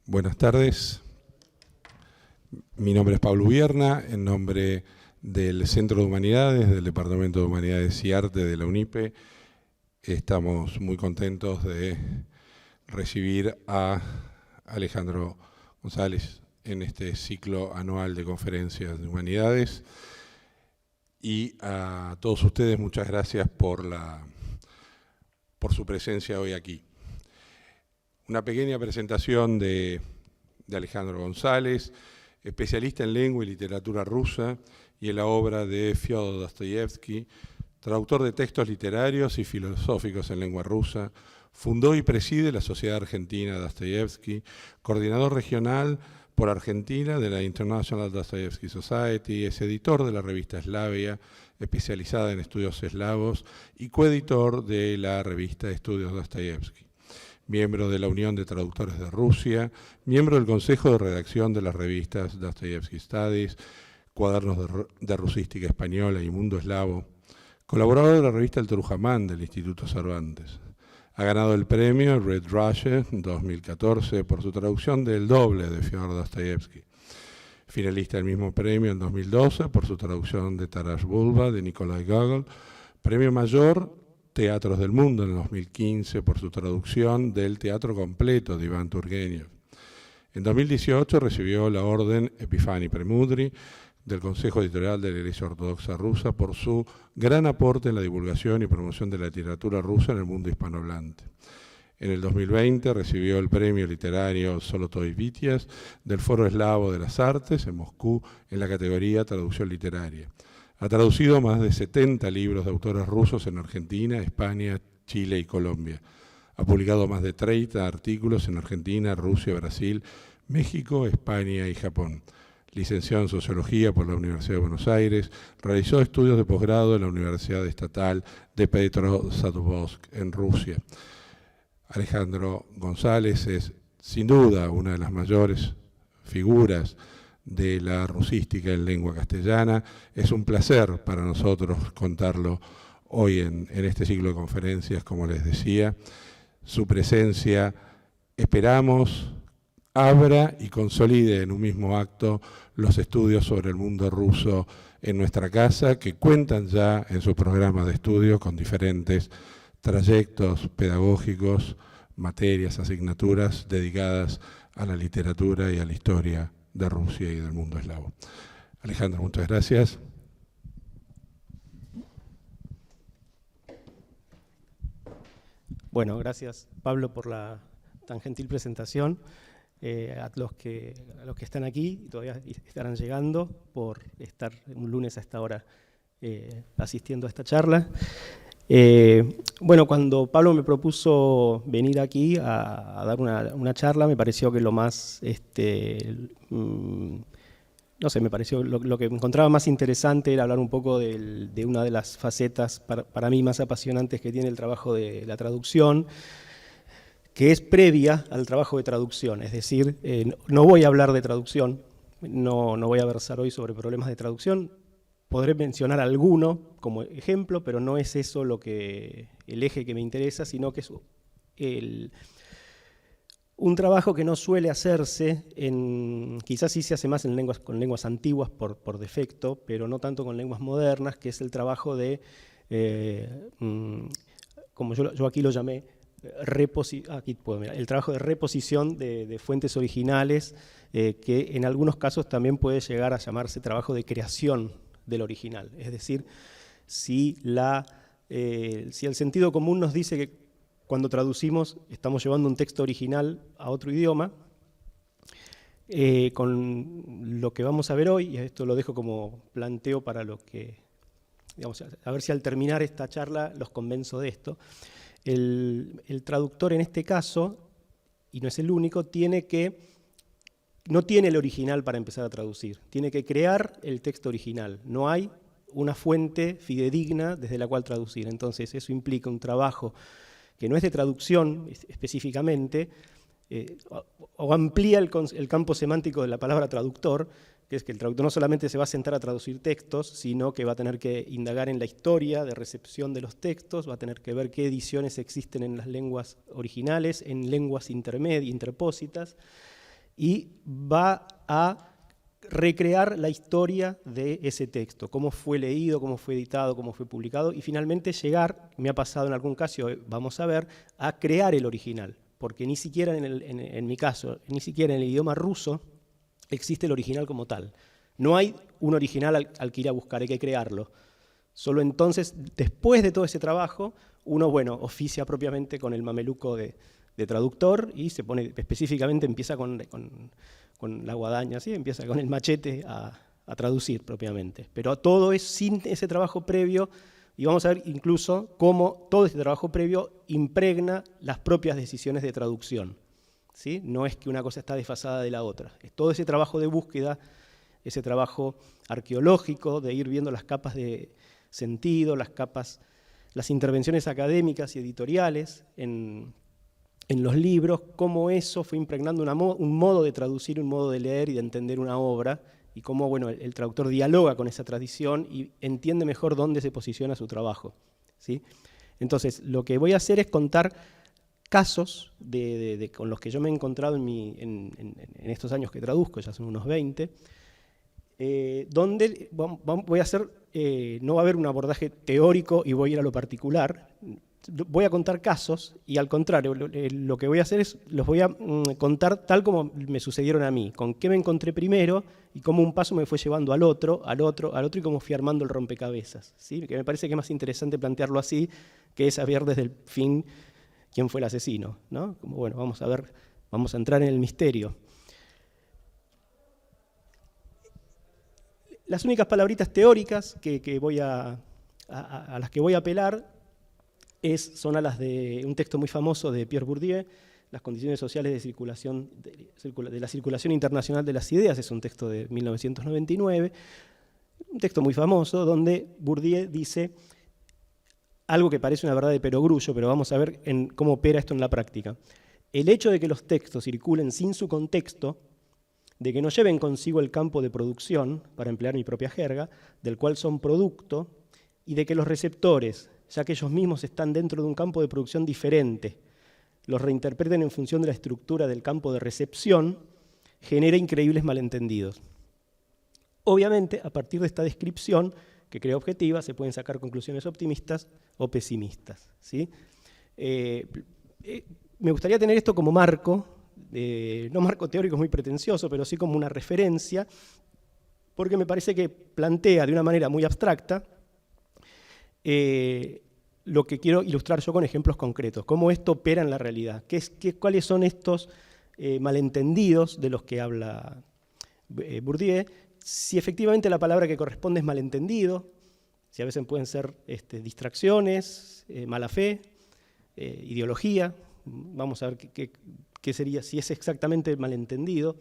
Buenas tardes. Mi nombre es Pablo Vierna, en nombre del Centro de Humanidades, del Departamento de Humanidades y Arte de la UNIPE. Estamos muy contentos de recibir a Alejandro González en este ciclo anual de conferencias de humanidades. Y a todos ustedes, muchas gracias por su presencia hoy aquí. Una pequeña presentación de Alejandro González, especialista en lengua y literatura rusa y en la obra de Fyodor Dostoyevsky, traductor de textos literarios y filosóficos en lengua rusa, fundó y preside la Sociedad Argentina Dostoyevsky, coordinador regional por Argentina de la International Dostoyevsky Society, es editor de la revista Slavia, especializada en estudios eslavos, y coeditor de la revista Estudios Dostoyevsky. Miembro de la Unión de Traductores de Rusia, miembro del Consejo de Redacción de las revistas Dostoyevsky Studies, Cuadernos de Rusística Española y Mundo Eslavo, colaborador de la revista El Trujamán del Instituto Cervantes. Ha ganado el premio Red Russia 2014 por su traducción del Doble de Fyodor Dostoyevsky. Finalista del mismo premio en 2012 por su traducción de Taras Bulba de Nikolai Gogol. Premio mayor Teatros del Mundo en el 2015 por su traducción del Teatro Completo de Iván Turgenev. En 2018 recibió la Orden Epifani Premudri del Consejo Editorial de la Iglesia Ortodoxa Rusa por su gran aporte en la divulgación y promoción de la literatura rusa en el mundo hispanohablante. En el 2020 recibió el premio literario Zolotoy Vitias del Foro Eslavo de las Artes en Moscú en la categoría Traducción Literaria. Ha traducido más de 70 libros de autores rusos en Argentina, España, Chile y Colombia. Ha publicado más de 30 artículos en Argentina, Rusia, Brasil, México, España y Japón. Licenció en Sociología por la Universidad de Buenos Aires, realizó estudios de posgrado en la Universidad Estatal de Petrozavodsk en Rusia. Alejandro González es, sin duda, una de las mayores figuras de la rusística en lengua castellana. Es un placer para nosotros contarlo hoy en este ciclo de conferencias, como les decía. Su presencia, esperamos, abra y consolide en un mismo acto los estudios sobre el mundo ruso en nuestra casa, que cuentan ya en sus programas de estudio con diferentes trayectos pedagógicos, materias, asignaturas dedicadas a la literatura y a la historia de Rusia y del mundo eslavo. Alejandro, muchas gracias. Bueno, gracias Pablo por la tan gentil presentación. A los que están aquí y todavía estarán llegando por estar un lunes a esta hora asistiendo a esta charla. Bueno, cuando Pablo me propuso venir aquí a dar una charla, me pareció que lo más, no sé, me pareció lo que encontraba más interesante era hablar un poco de una de las facetas para mí más apasionantes que tiene el trabajo de la traducción, que es previa al trabajo de traducción, es decir, no voy a hablar de traducción, no voy a versar hoy sobre problemas de traducción. Podré mencionar alguno como ejemplo, pero no es eso el eje que me interesa, sino que es un trabajo que no suele hacerse, quizás sí se hace más con lenguas antiguas por defecto, pero no tanto con lenguas modernas, que es el trabajo de, como yo aquí lo llamé, el trabajo de reposición de fuentes originales, que en algunos casos también puede llegar a llamarse trabajo de creación del original. Es decir, si el sentido común nos dice que cuando traducimos estamos llevando un texto original a otro idioma, con lo que vamos a ver hoy, y esto lo dejo como planteo para lo que, digamos, a ver si al terminar esta charla los convenzo de esto, el traductor en este caso, y no es el único, no tiene el original para empezar a traducir, tiene que crear el texto original. No hay una fuente fidedigna desde la cual traducir. Entonces eso implica un trabajo que no es de traducción específicamente, o amplía el campo semántico de la palabra traductor, que es que el traductor no solamente se va a sentar a traducir textos, sino que va a tener que indagar en la historia de recepción de los textos, va a tener que ver qué ediciones existen en las lenguas originales, en lenguas interpósitas, y va a recrear la historia de ese texto, cómo fue leído, cómo fue editado, cómo fue publicado, y finalmente llegar, me ha pasado en algún caso, vamos a ver, a crear el original, porque ni siquiera en mi caso, ni siquiera en el idioma ruso existe el original como tal. No hay un original al que ir a buscar, hay que crearlo. Solo entonces, después de todo ese trabajo, uno, bueno, oficia propiamente con el mameluco de traductor y se pone, específicamente empieza con la guadaña, ¿sí? Empieza con el machete a traducir propiamente. Pero todo es sin ese trabajo previo, y vamos a ver incluso cómo todo ese trabajo previo impregna las propias decisiones de traducción, ¿sí? No es que una cosa está desfasada de la otra, es todo ese trabajo de búsqueda, ese trabajo arqueológico de ir viendo las capas de sentido, las intervenciones académicas y editoriales en los libros, cómo eso fue impregnando un modo de traducir, un modo de leer y de entender una obra, y cómo, bueno, el traductor dialoga con esa tradición y entiende mejor dónde se posiciona su trabajo, ¿sí? Entonces, lo que voy a hacer es contar casos con los que yo me he encontrado en estos años que traduzco, ya son unos 20, donde voy a hacer, no va a haber un abordaje teórico y voy a ir a lo particular. Voy a contar casos y al contrario, lo que voy a hacer es, los voy a contar tal como me sucedieron a mí, con qué me encontré primero y cómo un paso me fue llevando al otro y cómo fui armando el rompecabezas, ¿sí? Que me parece que es más interesante plantearlo así que saber desde el fin quién fue el asesino, ¿no? Como, bueno, vamos a ver, vamos a entrar en el misterio. Las únicas palabritas teóricas a las que voy a apelar son a las de un texto muy famoso de Pierre Bourdieu, Las condiciones sociales de la circulación internacional de las ideas, es un texto de 1999, un texto muy famoso donde Bourdieu dice algo que parece una verdad de perogrullo, pero vamos a ver cómo opera esto en la práctica. El hecho de que los textos circulen sin su contexto, de que no lleven consigo el campo de producción, para emplear mi propia jerga, del cual son producto, y de que los receptores, ya que ellos mismos están dentro de un campo de producción diferente, los reinterpreten en función de la estructura del campo de recepción, genera increíbles malentendidos. Obviamente, a partir de esta descripción, que creo objetiva, se pueden sacar conclusiones optimistas o pesimistas, ¿sí? Me gustaría tener esto como marco, no marco teórico muy pretencioso, pero sí como una referencia, porque me parece que plantea de una manera muy abstracta lo que quiero ilustrar yo con ejemplos concretos, cómo esto opera en la realidad, cuáles son estos malentendidos de los que habla Bourdieu, si efectivamente la palabra que corresponde es malentendido, si a veces pueden ser distracciones, mala fe, ideología, vamos a ver qué sería, si es exactamente malentendido.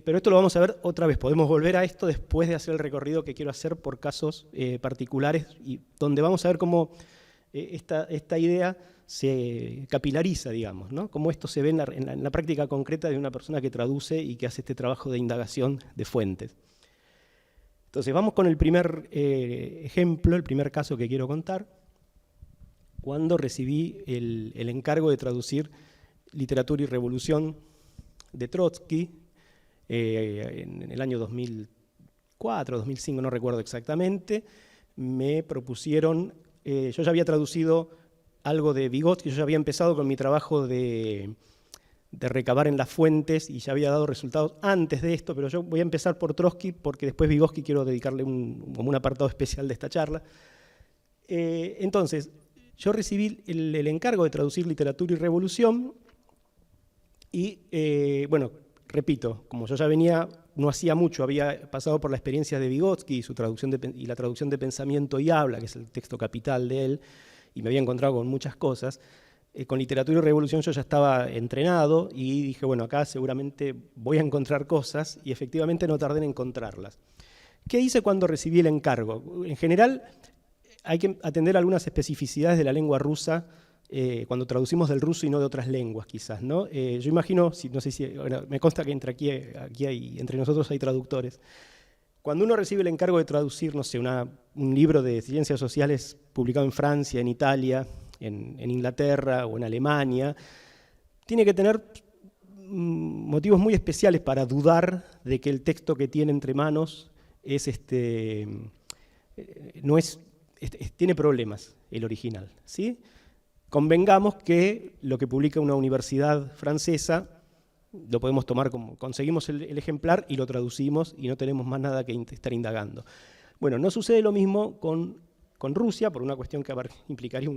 Pero esto lo vamos a ver otra vez, podemos volver a esto después de hacer el recorrido que quiero hacer por casos particulares, y donde vamos a ver cómo esta idea se capilariza, digamos, ¿no? Cómo esto se ve en la práctica concreta de una persona que traduce y que hace este trabajo de indagación de fuentes. Entonces vamos con el primer ejemplo, el primer caso que quiero contar, cuando recibí el encargo de traducir Literatura y Revolución de Trotsky, en el año 2004, 2005, no recuerdo exactamente, me propusieron, yo ya había traducido algo de Vygotsky, yo ya había empezado con mi trabajo de recabar en las fuentes y ya había dado resultados antes de esto, pero yo voy a empezar por Trotsky porque después Vygotsky quiero dedicarle como un apartado especial de esta charla. Entonces, yo recibí el encargo de traducir Literatura y Revolución y, bueno, repito, como yo ya venía, no hacía mucho, había pasado por la experiencia de Vygotsky y su traducción y la traducción de Pensamiento y Habla, que es el texto capital de él, y me había encontrado con muchas cosas. Con Literatura y Revolución yo ya estaba entrenado y dije, bueno, acá seguramente voy a encontrar cosas, y efectivamente no tardé en encontrarlas. ¿Qué hice cuando recibí el encargo? En general, hay que atender algunas especificidades de la lengua rusa cuando traducimos del ruso y no de otras lenguas, quizás, ¿no? Yo imagino, no sé si, bueno, me consta que entre nosotros hay traductores. Cuando uno recibe el encargo de traducir, no sé, un libro de ciencias sociales publicado en Francia, en Italia, en Inglaterra o en Alemania, tiene que tener motivos muy especiales para dudar de que el texto que tiene entre manos tiene problemas, el original, ¿sí? Convengamos que lo que publica una universidad francesa lo podemos tomar como, conseguimos el ejemplar y lo traducimos y no tenemos más nada que estar indagando. Bueno, no sucede lo mismo con Rusia, por una cuestión que implicaría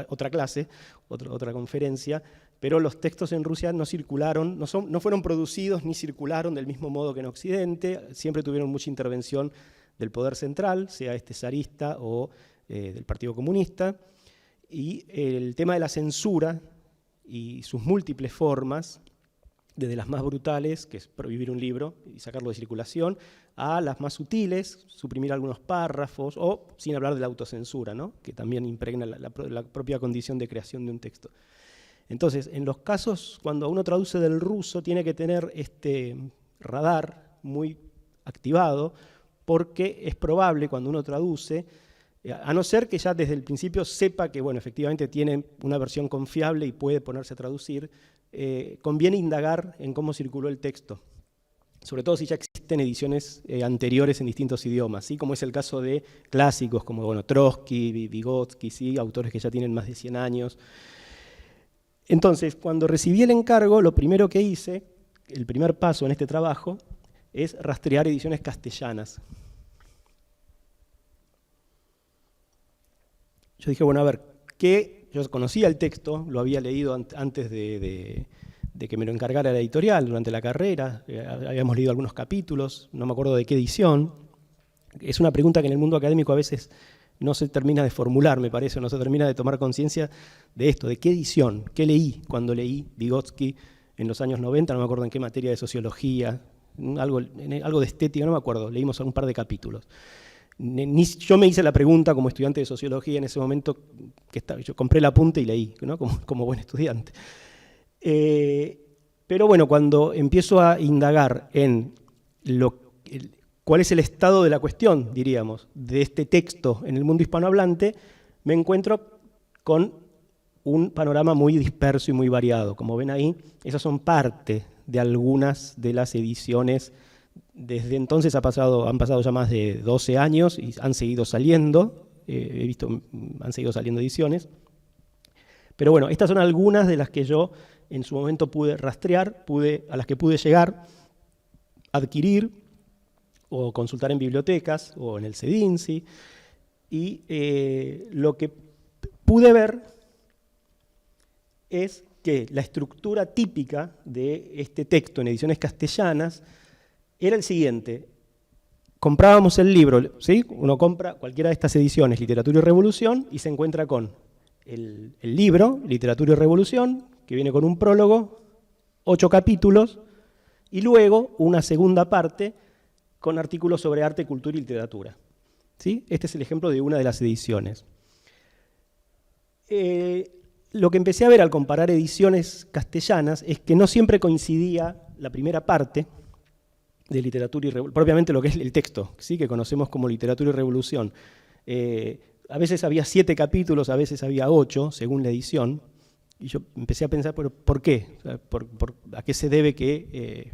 otra clase, otra conferencia, pero los textos en Rusia no circularon, no fueron producidos ni circularon del mismo modo que en Occidente, siempre tuvieron mucha intervención del poder central, sea zarista o del Partido Comunista, y el tema de la censura y sus múltiples formas, desde las más brutales, que es prohibir un libro y sacarlo de circulación, a las más sutiles, suprimir algunos párrafos, o sin hablar de la autocensura, ¿no? Que también impregna la propia condición de creación de un texto. Entonces, en los casos, cuando uno traduce del ruso, tiene que tener este radar muy activado, porque es probable, cuando uno traduce, a no ser que ya desde el principio sepa que, bueno, efectivamente tiene una versión confiable y puede ponerse a traducir, conviene indagar en cómo circuló el texto, sobre todo si ya existen ediciones anteriores en distintos idiomas, ¿sí? Como es el caso de clásicos como, bueno, Trotsky, Vygotsky, ¿sí? Autores que ya tienen más de 100 años. Entonces, cuando recibí el encargo, lo primero que hice, el primer paso en este trabajo, es rastrear ediciones castellanas. Yo dije, bueno, a ver, yo conocía el texto, lo había leído antes de que me lo encargara la editorial durante la carrera, habíamos leído algunos capítulos, no me acuerdo de qué edición. Es una pregunta que en el mundo académico a veces no se termina de formular, me parece, no se termina de tomar conciencia de esto, de qué edición, qué leí cuando leí Vygotsky en los años 90, no me acuerdo en qué materia de sociología, algo de estética, no me acuerdo, leímos un par de capítulos. Yo me hice la pregunta como estudiante de sociología en ese momento, yo compré el apunte y leí, ¿no? como buen estudiante. Pero bueno, cuando empiezo a indagar en cuál es el estado de la cuestión, diríamos, de este texto en el mundo hispanohablante, me encuentro con un panorama muy disperso y muy variado. Como ven ahí, esas son parte de algunas de las ediciones. Desde entonces han pasado ya más de 12 años y han seguido saliendo, han seguido saliendo ediciones. Pero bueno, estas son algunas de las que yo en su momento pude rastrear, a las que pude llegar, adquirir o consultar en bibliotecas o en el CEDINSI. Y lo que pude ver es que la estructura típica de este texto en ediciones castellanas era el siguiente: comprábamos el libro, ¿sí? Uno compra cualquiera de estas ediciones, Literatura y Revolución, y se encuentra con el libro, Literatura y Revolución, que viene con un prólogo, 8 capítulos, y luego una segunda parte con artículos sobre arte, cultura y literatura, ¿sí? Este es el ejemplo de una de las ediciones. Lo que empecé a ver al comparar ediciones castellanas es que no siempre coincidía la primera parte de Literatura y Revolución, propiamente lo que es el texto, ¿sí? Que conocemos como Literatura y Revolución. A veces había 7 capítulos, a veces había 8, según la edición, y yo empecé a pensar, ¿pero por qué? ¿A qué se debe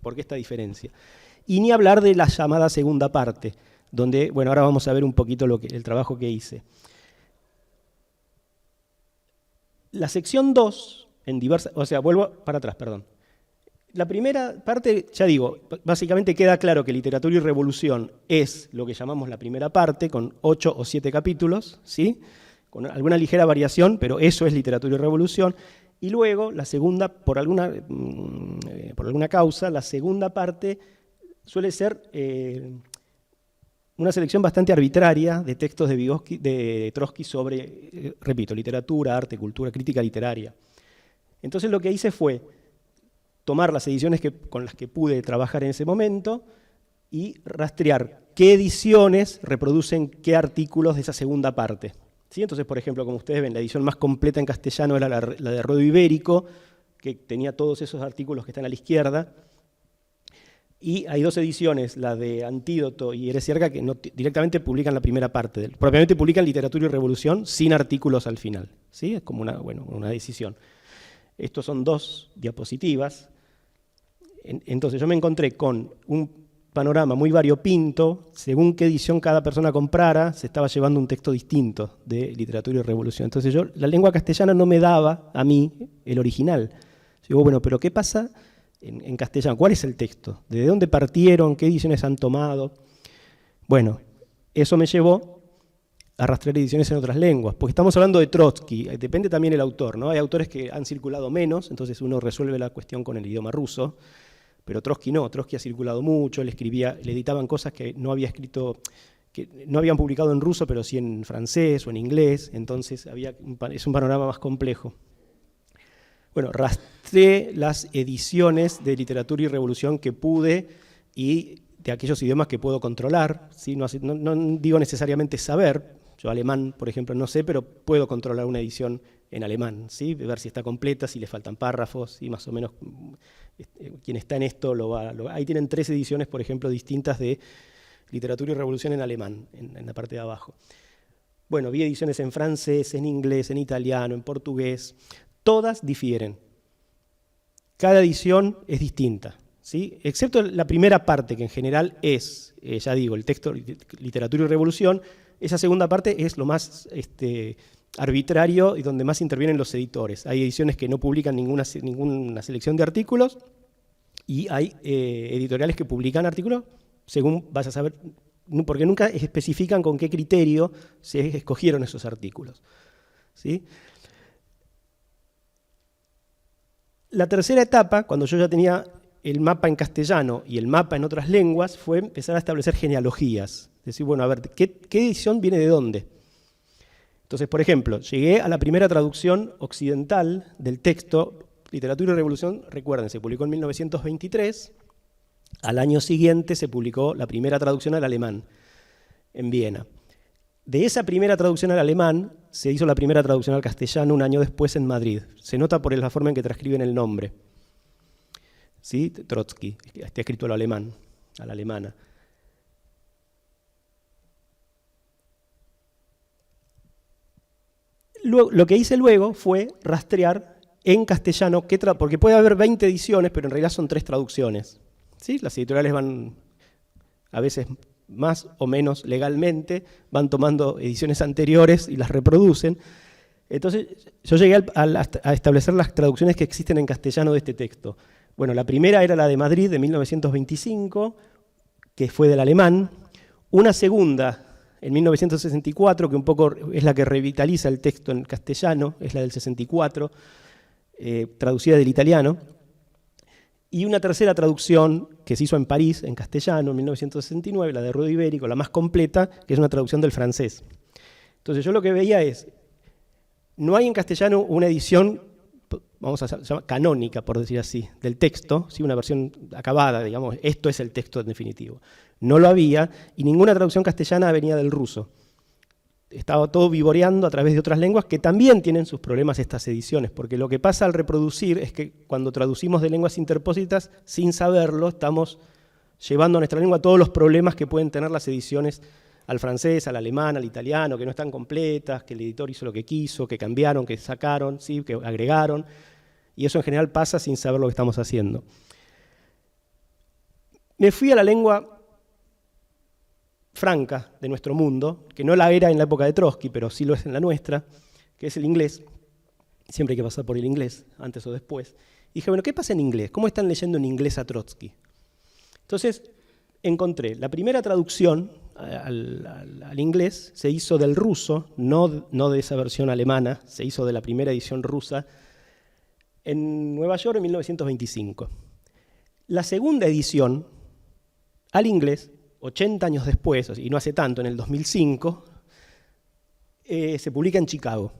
por qué esta diferencia? Y ni hablar de la llamada segunda parte, donde, bueno, ahora vamos a ver un poquito el trabajo que hice. La sección 2, vuelvo para atrás, perdón. La primera parte, ya digo, básicamente queda claro que Literatura y Revolución es lo que llamamos la primera parte, con 8 o 7 capítulos, ¿sí? Con alguna ligera variación, pero eso es Literatura y Revolución. Y luego, la segunda, por alguna causa, la segunda parte suele ser una selección bastante arbitraria de textos de Trotsky sobre, repito, literatura, arte, cultura, crítica literaria. Entonces lo que hice fue tomar las ediciones con las que pude trabajar en ese momento y rastrear qué ediciones reproducen qué artículos de esa segunda parte. ¿Sí? Entonces, por ejemplo, como ustedes ven, la edición más completa en castellano era la de Ruedo Ibérico, que tenía todos esos artículos que están a la izquierda. Y hay 2 ediciones, la de Antídoto y Heresiarca, que directamente publican la primera parte. Propiamente publican Literatura y Revolución sin artículos al final. ¿Sí? Es como una decisión. Estos son 2 diapositivas. Entonces yo me encontré con un panorama muy variopinto. Según qué edición cada persona comprara, se estaba llevando un texto distinto de literatura y revolución. Entonces la lengua castellana no me daba a mí el original. Digo, bueno, pero ¿qué pasa en castellano? ¿Cuál es el texto? ¿De dónde partieron? ¿Qué ediciones han tomado? Bueno, eso me llevó a rastrear ediciones en otras lenguas, porque estamos hablando de Trotsky, depende también el autor, ¿no? Hay autores que han circulado menos, entonces uno resuelve la cuestión con el idioma ruso, pero Trotsky no, Trotsky ha circulado mucho, le editaban cosas que no había escrito, que no habían publicado en ruso, pero sí en francés o en inglés, entonces es un panorama más complejo. Bueno, rastreé las ediciones de literatura y revolución que pude y de aquellos idiomas que puedo controlar, ¿sí? No digo necesariamente saber, yo alemán, por ejemplo, no sé, pero puedo controlar una edición en alemán, ¿sí? Ver si está completa, si le faltan párrafos, y más o menos quien está en esto ahí tienen 3 ediciones, por ejemplo, distintas de literatura y revolución en alemán, en la parte de abajo. Bueno, vi ediciones en francés, en inglés, en italiano, en portugués. Todas difieren. Cada edición es distinta, ¿sí? Excepto la primera parte, que en general es, ya digo, el texto literatura y revolución. Esa segunda parte es lo más arbitrario y donde más intervienen los editores. Hay ediciones que no publican ninguna selección de artículos y hay editoriales que publican artículos según vayas a saber, porque nunca especifican con qué criterio se escogieron esos artículos, ¿sí? La tercera etapa, cuando yo ya tenía el mapa en castellano y el mapa en otras lenguas, fue empezar a establecer genealogías. Es decir, bueno, a ver, ¿qué edición viene de dónde? Entonces, por ejemplo, llegué a la primera traducción occidental del texto Literatura y Revolución, recuerden, se publicó en 1923, al año siguiente se publicó la primera traducción al alemán, en Viena. De esa primera traducción al alemán, se hizo la primera traducción al castellano un año después en Madrid. Se nota por la forma en que transcriben el nombre. ¿Sí? Trotsky, está escrito al alemán, a la alemana. Lo que hice luego fue rastrear en castellano, porque puede haber 20 ediciones, pero en realidad son 3 traducciones. ¿Sí? Las editoriales van a veces más o menos legalmente, van tomando ediciones anteriores y las reproducen. Entonces yo llegué a establecer las traducciones que existen en castellano de este texto. Bueno, la primera era la de Madrid de 1925, que fue del alemán. Una segunda en 1964, que un poco es la que revitaliza el texto en castellano, es la del 64, traducida del italiano. Y una tercera traducción que se hizo en París, en castellano, en 1969, la de Ruedo Ibérico, la más completa, que es una traducción del francés. Entonces yo lo que veía es, no hay en castellano una edición, vamos a llamar canónica, por decir así, del texto, ¿sí? Una versión acabada, digamos, esto es el texto en definitivo. No lo había, y ninguna traducción castellana venía del ruso. Estaba todo vivoreando a través de otras lenguas que también tienen sus problemas estas ediciones, porque lo que pasa al reproducir es que cuando traducimos de lenguas interpósitas, sin saberlo, estamos llevando a nuestra lengua todos los problemas que pueden tener las ediciones al francés, al alemán, al italiano, que no están completas, que el editor hizo lo que quiso, que cambiaron, que sacaron, ¿sí? Que agregaron, y eso en general pasa sin saber lo que estamos haciendo. Me fui a la lengua franca de nuestro mundo, que no la era en la época de Trotsky, pero sí lo es en la nuestra, que es el inglés. Siempre hay que pasar por el inglés, antes o después. Y dije, bueno, ¿qué pasa en inglés? ¿Cómo están leyendo en inglés a Trotsky? Entonces encontré la primera traducción al inglés, se hizo del ruso, no de esa versión alemana, se hizo de la primera edición rusa, en Nueva York en 1925. La segunda edición al inglés, 80 años después, y no hace tanto, en el 2005, se publica en Chicago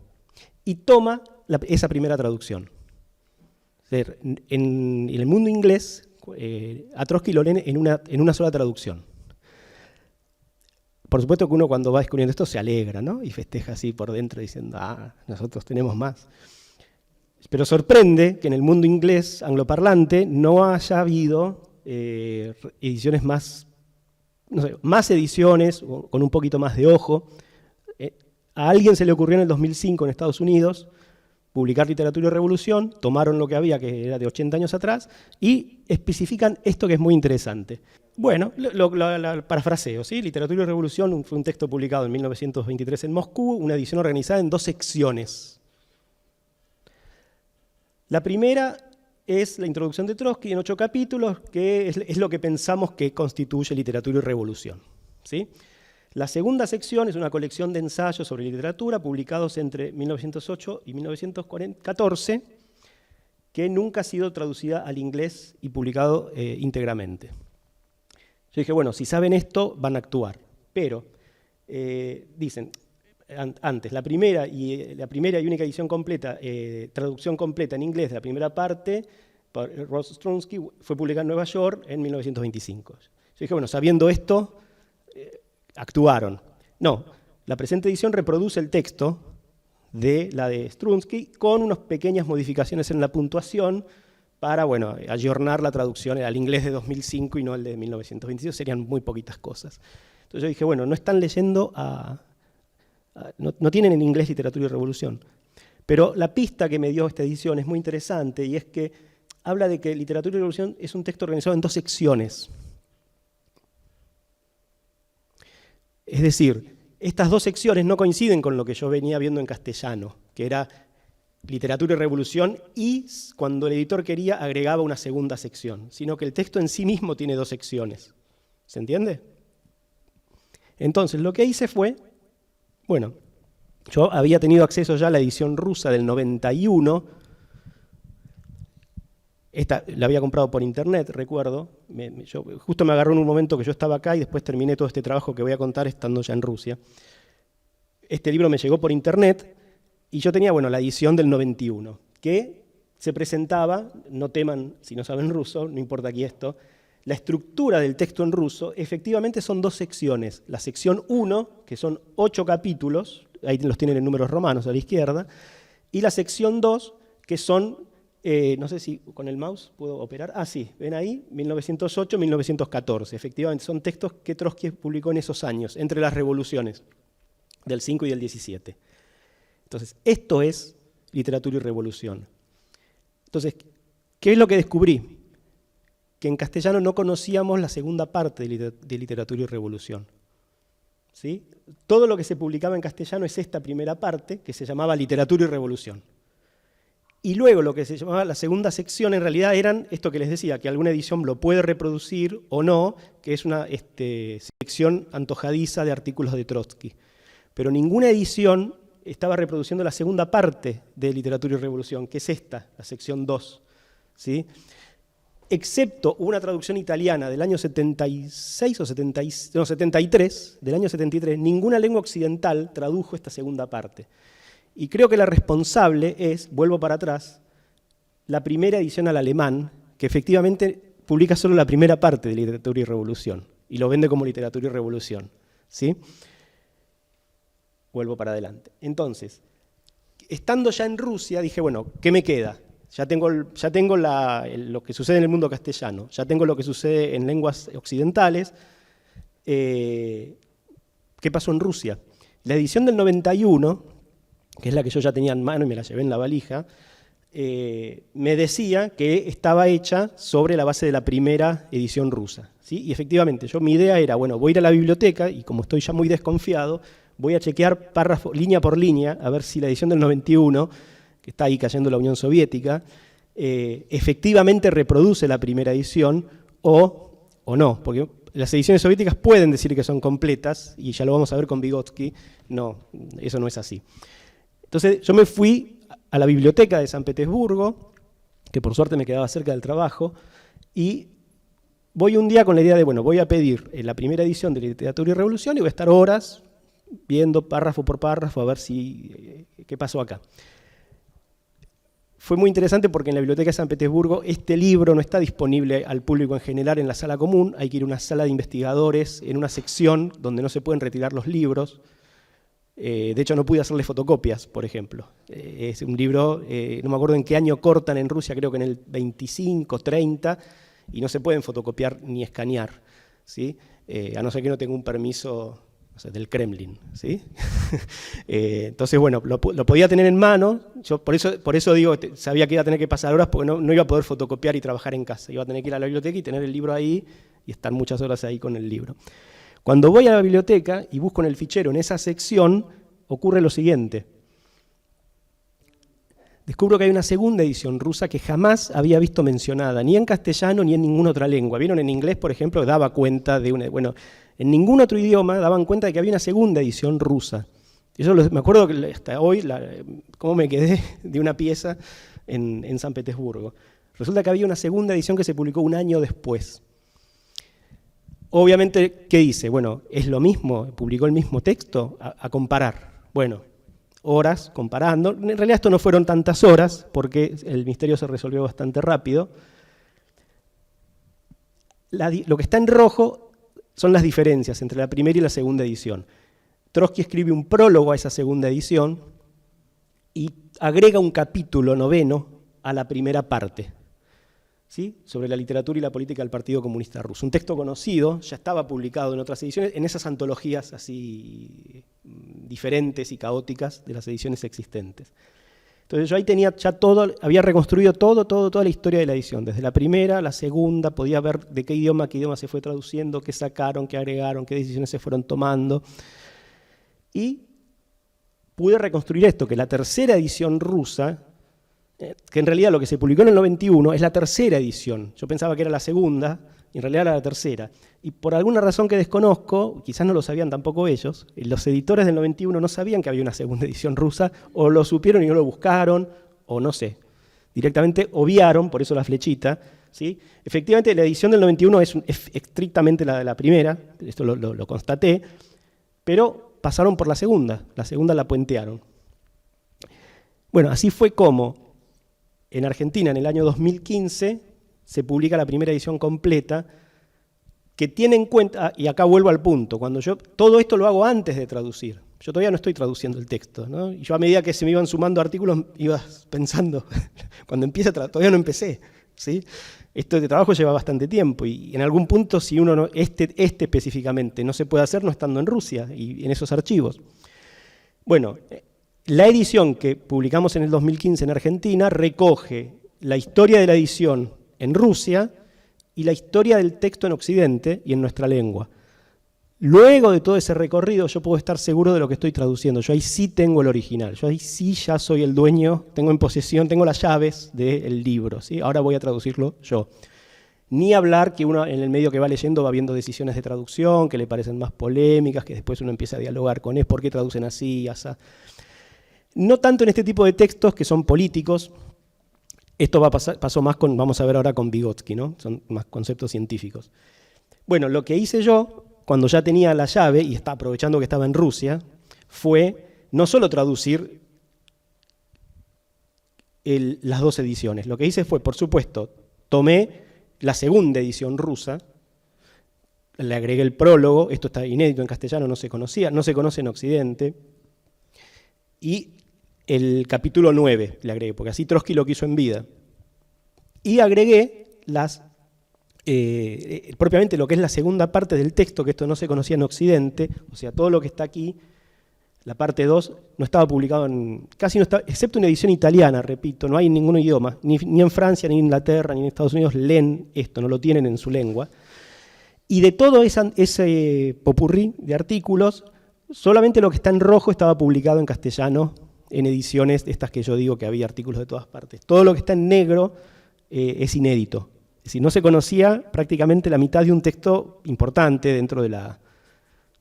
y toma esa primera traducción. En el mundo inglés, a Trotsky lo leen en una sola traducción. Por supuesto que uno cuando va descubriendo esto se alegra, ¿no? Y festeja así por dentro diciendo, nosotros tenemos más. Pero sorprende que en el mundo inglés angloparlante no haya habido ediciones más, no sé, más ediciones con un poquito más de ojo. A alguien se le ocurrió en el 2005 en Estados Unidos, publicar Literatura y Revolución, tomaron lo que había, que era de 80 años atrás, y especifican esto que es muy interesante. Bueno, lo parafraseo, ¿sí? Literatura y Revolución fue un texto publicado en 1923 en Moscú, una edición organizada en 2 secciones. La primera es la introducción de Trotsky en 8 capítulos, que es lo que pensamos que constituye Literatura y Revolución, ¿sí? La segunda sección es una colección de ensayos sobre literatura publicados entre 1908 y 1914, que nunca ha sido traducida al inglés y publicado íntegramente. Yo dije, bueno, si saben esto, van a actuar. Pero, dicen, antes, la primera y única edición completa, traducción completa en inglés de la primera parte, por Ross Strunsky, fue publicada en Nueva York en 1925. Yo dije, bueno, sabiendo esto, actuaron. No, la presente edición reproduce el texto de la de Strunsky con unas pequeñas modificaciones en la puntuación para, bueno, ayornar la traducción al inglés de 2005 y no al de 1922, serían muy poquitas cosas. Entonces yo dije, bueno, no están leyendo no tienen en inglés Literatura y Revolución. Pero la pista que me dio esta edición es muy interesante y es que habla de que Literatura y Revolución es un texto organizado en 2 secciones. Es decir, estas 2 secciones no coinciden con lo que yo venía viendo en castellano, que era Literatura y Revolución, y cuando el editor quería agregaba una segunda sección, sino que el texto en sí mismo tiene 2 secciones. ¿Se entiende? Entonces, lo que hice fue, bueno, yo había tenido acceso ya a la edición rusa del 91, esta la había comprado por internet, recuerdo. Justo me agarró en un momento que yo estaba acá y después terminé todo este trabajo que voy a contar estando ya en Rusia. Este libro me llegó por internet y yo tenía, bueno, la edición del 91, que se presentaba, no teman si no saben ruso, no importa aquí esto, la estructura del texto en ruso efectivamente son 2 secciones. La sección 1, que son 8 capítulos, ahí los tienen en números romanos a la izquierda, y la sección 2, que son... no sé si con el mouse puedo operar. Ah, sí, ven ahí, 1908-1914. Efectivamente, son textos que Trotsky publicó en esos años, entre las revoluciones del 5 y del 17. Entonces, esto es Literatura y Revolución. Entonces, ¿qué es lo que descubrí? Que en castellano no conocíamos la segunda parte de Literatura y Revolución. ¿Sí? Todo lo que se publicaba en castellano es esta primera parte, que se llamaba Literatura y Revolución. Y luego lo que se llamaba la segunda sección en realidad eran esto que les decía, que alguna edición lo puede reproducir o no, que es una sección antojadiza de artículos de Trotsky. Pero ninguna edición estaba reproduciendo la segunda parte de Literatura y Revolución, que es esta, la sección 2. ¿Sí? Excepto una traducción italiana del año 76 o 73, del año 73, ninguna lengua occidental tradujo esta segunda parte. Y creo que la responsable es, vuelvo para atrás, la primera edición al alemán, que efectivamente publica solo la primera parte de Literatura y Revolución, y lo vende como Literatura y Revolución. ¿Sí? Vuelvo para adelante. Entonces, estando ya en Rusia, dije, bueno, ¿qué me queda? Ya tengo lo que sucede en el mundo castellano, ya tengo lo que sucede en lenguas occidentales. ¿Qué pasó en Rusia? La edición del 91... que es la que yo ya tenía en mano y me la llevé en la valija, me decía que estaba hecha sobre la base de la primera edición rusa. ¿Sí? Y efectivamente, mi idea era, bueno, voy a ir a la biblioteca y como estoy ya muy desconfiado, voy a chequear párrafo, línea por línea, a ver si la edición del 91, que está ahí cayendo la Unión Soviética, efectivamente reproduce la primera edición o no, porque las ediciones soviéticas pueden decir que son completas, y ya lo vamos a ver con Vygotsky, no, eso no es así. Entonces yo me fui a la biblioteca de San Petersburgo, que por suerte me quedaba cerca del trabajo, y voy un día con la idea de, bueno, voy a pedir la primera edición de Literatura y Revolución y voy a estar horas viendo párrafo por párrafo a ver qué pasó acá. Fue muy interesante porque en la biblioteca de San Petersburgo este libro no está disponible al público en general en la sala común, hay que ir a una sala de investigadores en una sección donde no se pueden retirar los libros. De hecho, no pude hacerle fotocopias, por ejemplo. Es un libro, no me acuerdo en qué año cortan en Rusia, creo que en el 25, 30, y no se pueden fotocopiar ni escanear, ¿sí? A no ser que no tenga un permiso o sea, del Kremlin, ¿sí? Entonces, bueno, lo podía tener en mano, yo por eso digo, sabía que iba a tener que pasar horas porque no iba a poder fotocopiar y trabajar en casa, iba a tener que ir a la biblioteca y tener el libro ahí y estar muchas horas ahí con el libro. Cuando voy a la biblioteca y busco en el fichero, en esa sección, ocurre lo siguiente. Descubro que hay una segunda edición rusa que jamás había visto mencionada, ni en castellano ni en ninguna otra lengua. Vieron en inglés, por ejemplo, daba cuenta de una... Bueno, en ningún otro idioma daban cuenta de que había una segunda edición rusa. Y yo me acuerdo que hasta hoy, cómo me quedé de una pieza en San Petersburgo. Resulta que había una segunda edición que se publicó un año después. Obviamente, ¿qué dice? Bueno, ¿es lo mismo? ¿Publicó el mismo texto? A comparar. Bueno, horas comparando. En realidad esto no fueron tantas horas, porque el misterio se resolvió bastante rápido. Lo que está en rojo son las diferencias entre la primera y la segunda edición. Trotsky escribe un prólogo a esa segunda edición y agrega un capítulo 9 a la primera parte, ¿sí? Sobre la literatura y la política del Partido Comunista Ruso. Un texto conocido, ya estaba publicado en otras ediciones, en esas antologías así diferentes y caóticas de las ediciones existentes. Entonces yo ahí tenía ya todo, había reconstruido toda la historia de la edición, desde la primera, la segunda, podía ver de qué idioma se fue traduciendo, qué sacaron, qué agregaron, qué decisiones se fueron tomando. Y pude reconstruir esto, que la tercera edición rusa, que en realidad lo que se publicó en el 91 es la tercera edición. Yo pensaba que era la segunda, y en realidad era la tercera. Y por alguna razón que desconozco, quizás no lo sabían tampoco ellos, los editores del 91 no sabían que había una segunda edición rusa, o lo supieron y no lo buscaron, o no sé. Directamente obviaron, por eso la flechita, ¿sí? Efectivamente, la edición del 91 es estrictamente la de la primera, esto lo constaté, pero pasaron por la segunda la puentearon. Bueno, así fue como en Argentina, en el año 2015, se publica la primera edición completa, que tiene en cuenta, y acá vuelvo al punto, todo esto lo hago antes de traducir. Yo todavía no estoy traduciendo el texto, ¿no? Y yo a medida que se me iban sumando artículos, iba pensando, cuando empieza todavía no empecé, ¿sí? Este trabajo lleva bastante tiempo, y en algún punto, si uno no, este específicamente no se puede hacer no estando en Rusia, y en esos archivos. Bueno, la edición que publicamos en el 2015 en Argentina recoge la historia de la edición en Rusia y la historia del texto en Occidente y en nuestra lengua. Luego de todo ese recorrido yo puedo estar seguro de lo que estoy traduciendo. Yo ahí sí tengo el original, yo ahí sí ya soy el dueño, tengo en posesión, tengo las llaves del libro, ¿sí? Ahora voy a traducirlo yo. Ni hablar que uno en el medio que va leyendo va viendo decisiones de traducción que le parecen más polémicas, que después uno empieza a dialogar con por qué traducen así, asá. No tanto en este tipo de textos que son políticos. Esto pasó más vamos a ver ahora con Vygotsky, ¿no? Son más conceptos científicos. Bueno, lo que hice yo, cuando ya tenía la llave, y aprovechando que estaba en Rusia, fue no solo traducir las dos ediciones. Lo que hice fue, por supuesto, tomé la segunda edición rusa, le agregué el prólogo, esto está inédito en castellano, no se conocía, no se conoce en Occidente, y el capítulo 9 le agregué, porque así Trotsky lo quiso en vida. Y agregué propiamente lo que es la segunda parte del texto, que esto no se conocía en Occidente, o sea, todo lo que está aquí, la parte 2, no estaba publicado casi no estaba, excepto una edición italiana, repito, no hay en ningún idioma, ni en Francia, ni en Inglaterra, ni en Estados Unidos leen esto, no lo tienen en su lengua. Y de todo ese popurrí de artículos, solamente lo que está en rojo estaba publicado en castellano, en ediciones de estas que yo digo que había artículos de todas partes. Todo lo que está en negro es inédito. Es decir, no se conocía prácticamente la mitad de un texto importante dentro de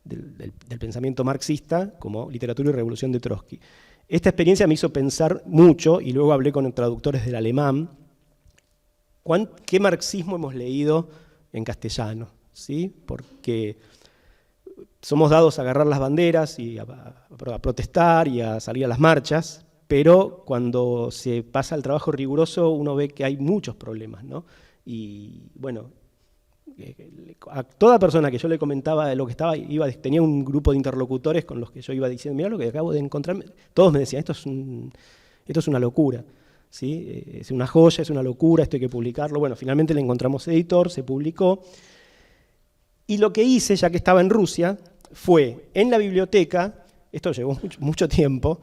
del pensamiento marxista, como Literatura y Revolución de Trotsky. Esta experiencia me hizo pensar mucho, y luego hablé con traductores del alemán, qué marxismo hemos leído en castellano, ¿sí? Porque somos dados a agarrar las banderas y a protestar y a salir a las marchas, pero cuando se pasa al trabajo riguroso uno ve que hay muchos problemas, ¿no? Y bueno, a toda persona que yo le comentaba de lo que estaba, tenía un grupo de interlocutores con los que yo iba diciendo, mirá lo que acabo de encontrar, todos me decían, esto es una locura, ¿sí? Es una joya, es una locura, esto hay que publicarlo. Bueno, finalmente le encontramos editor, se publicó, y lo que hice, ya que estaba en Rusia, fue, en la biblioteca, esto llevó mucho tiempo,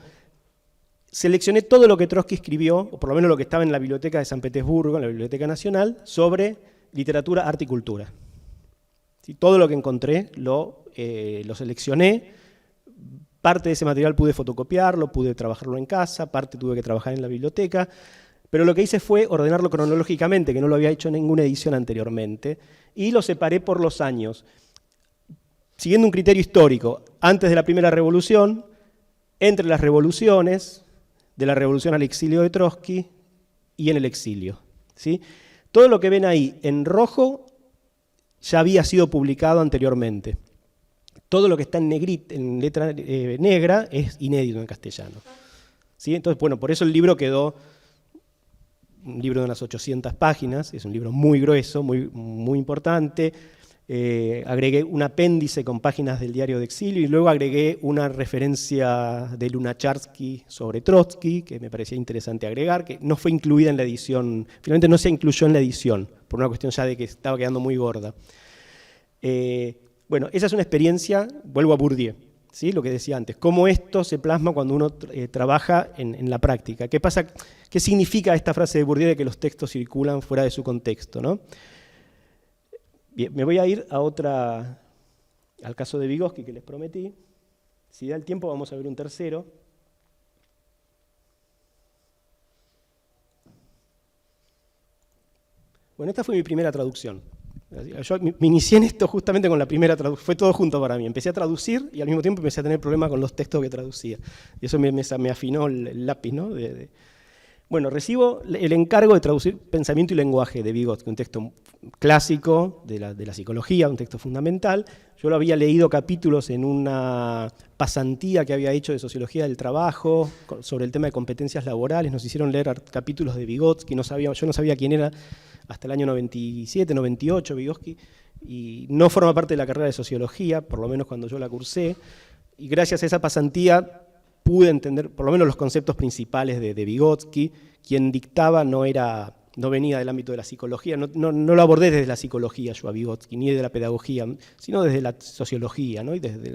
seleccioné todo lo que Trotsky escribió, o por lo menos lo que estaba en la biblioteca de San Petersburgo, en la Biblioteca Nacional, sobre literatura, arte y cultura. ¿Sí? Todo lo que encontré lo seleccioné. Parte de ese material pude fotocopiarlo, pude trabajarlo en casa, parte tuve que trabajar en la biblioteca, pero lo que hice fue ordenarlo cronológicamente, que no lo había hecho en ninguna edición anteriormente, y lo separé por los años, siguiendo un criterio histórico, antes de la primera revolución, entre las revoluciones, de la revolución al exilio de Trotsky y en el exilio. ¿Sí? Todo lo que ven ahí en rojo ya había sido publicado anteriormente. Todo lo que está en letra negra es inédito en castellano. ¿Sí? Entonces, bueno, por eso el libro quedó un libro de unas 800 páginas, es un libro muy grueso, muy importante. Agregué un apéndice con páginas del diario de exilio y luego agregué una referencia de Lunacharsky sobre Trotsky, que me parecía interesante agregar, que no fue incluida en la edición, finalmente no se incluyó en la edición, por una cuestión ya de que estaba quedando muy gorda. Bueno, esa es una experiencia, vuelvo a Bourdieu, ¿sí? Lo que decía antes, cómo esto se plasma cuando uno trabaja en la práctica. ¿Qué pasa? ¿Qué significa esta frase de Bourdieu de que los textos circulan fuera de su contexto, ¿no? Bien, me voy a ir al caso de Vygotsky que les prometí. Si da el tiempo vamos a ver un tercero. Bueno, esta fue mi primera traducción. Yo me inicié en esto justamente con la primera traducción, fue todo junto para mí. Empecé a traducir y al mismo tiempo empecé a tener problemas con los textos que traducía. Y eso me afinó el lápiz, ¿no? Bueno, recibo el encargo de traducir Pensamiento y lenguaje de Vygotsky, un texto clásico de la psicología, un texto fundamental. Yo lo había leído capítulos en una pasantía que había hecho de sociología del trabajo, sobre el tema de competencias laborales. Nos hicieron leer capítulos de Vygotsky, yo no sabía quién era hasta el año 97, 98 Vygotsky, y no forma parte de la carrera de sociología, por lo menos cuando yo la cursé, y gracias a esa pasantía pude entender por lo menos los conceptos principales de Vygotsky. Quien dictaba no venía del ámbito de la psicología, no lo abordé desde la psicología yo a Vygotsky, ni de la pedagogía, sino desde la sociología, ¿no? Y desde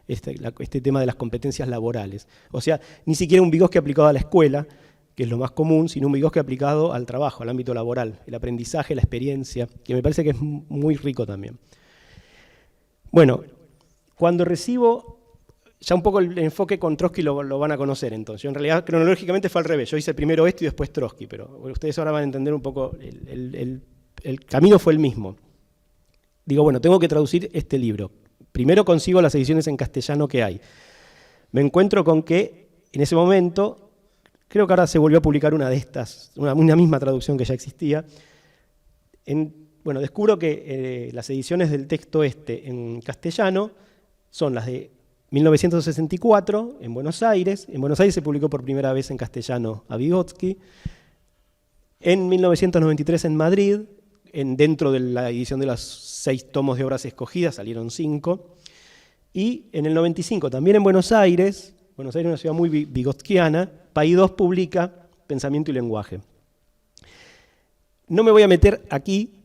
este tema de las competencias laborales. O sea, ni siquiera un Vygotsky aplicado a la escuela, que es lo más común, sino un Vygotsky aplicado al trabajo, al ámbito laboral, el aprendizaje, la experiencia, que me parece que es muy rico también. Bueno, cuando recibo, ya un poco el enfoque con Trotsky lo van a conocer entonces. Yo en realidad cronológicamente fue al revés, yo hice primero esto y después Trotsky, pero ustedes ahora van a entender un poco, el camino fue el mismo. Digo, bueno, tengo que traducir este libro. Primero consigo las ediciones en castellano que hay. Me encuentro con que en ese momento, creo que ahora se volvió a publicar una de estas, una misma traducción que ya existía. Bueno, descubro que las ediciones del texto en castellano son las de 1964 en Buenos Aires. En Buenos Aires se publicó por primera vez en castellano a Vygotsky. En 1993 en Madrid, dentro de la edición de los 6 tomos de obras escogidas, salieron 5. Y en el 95 también en Buenos Aires es una ciudad muy vygotskiana, País 2 publica Pensamiento y lenguaje. No me voy a meter aquí,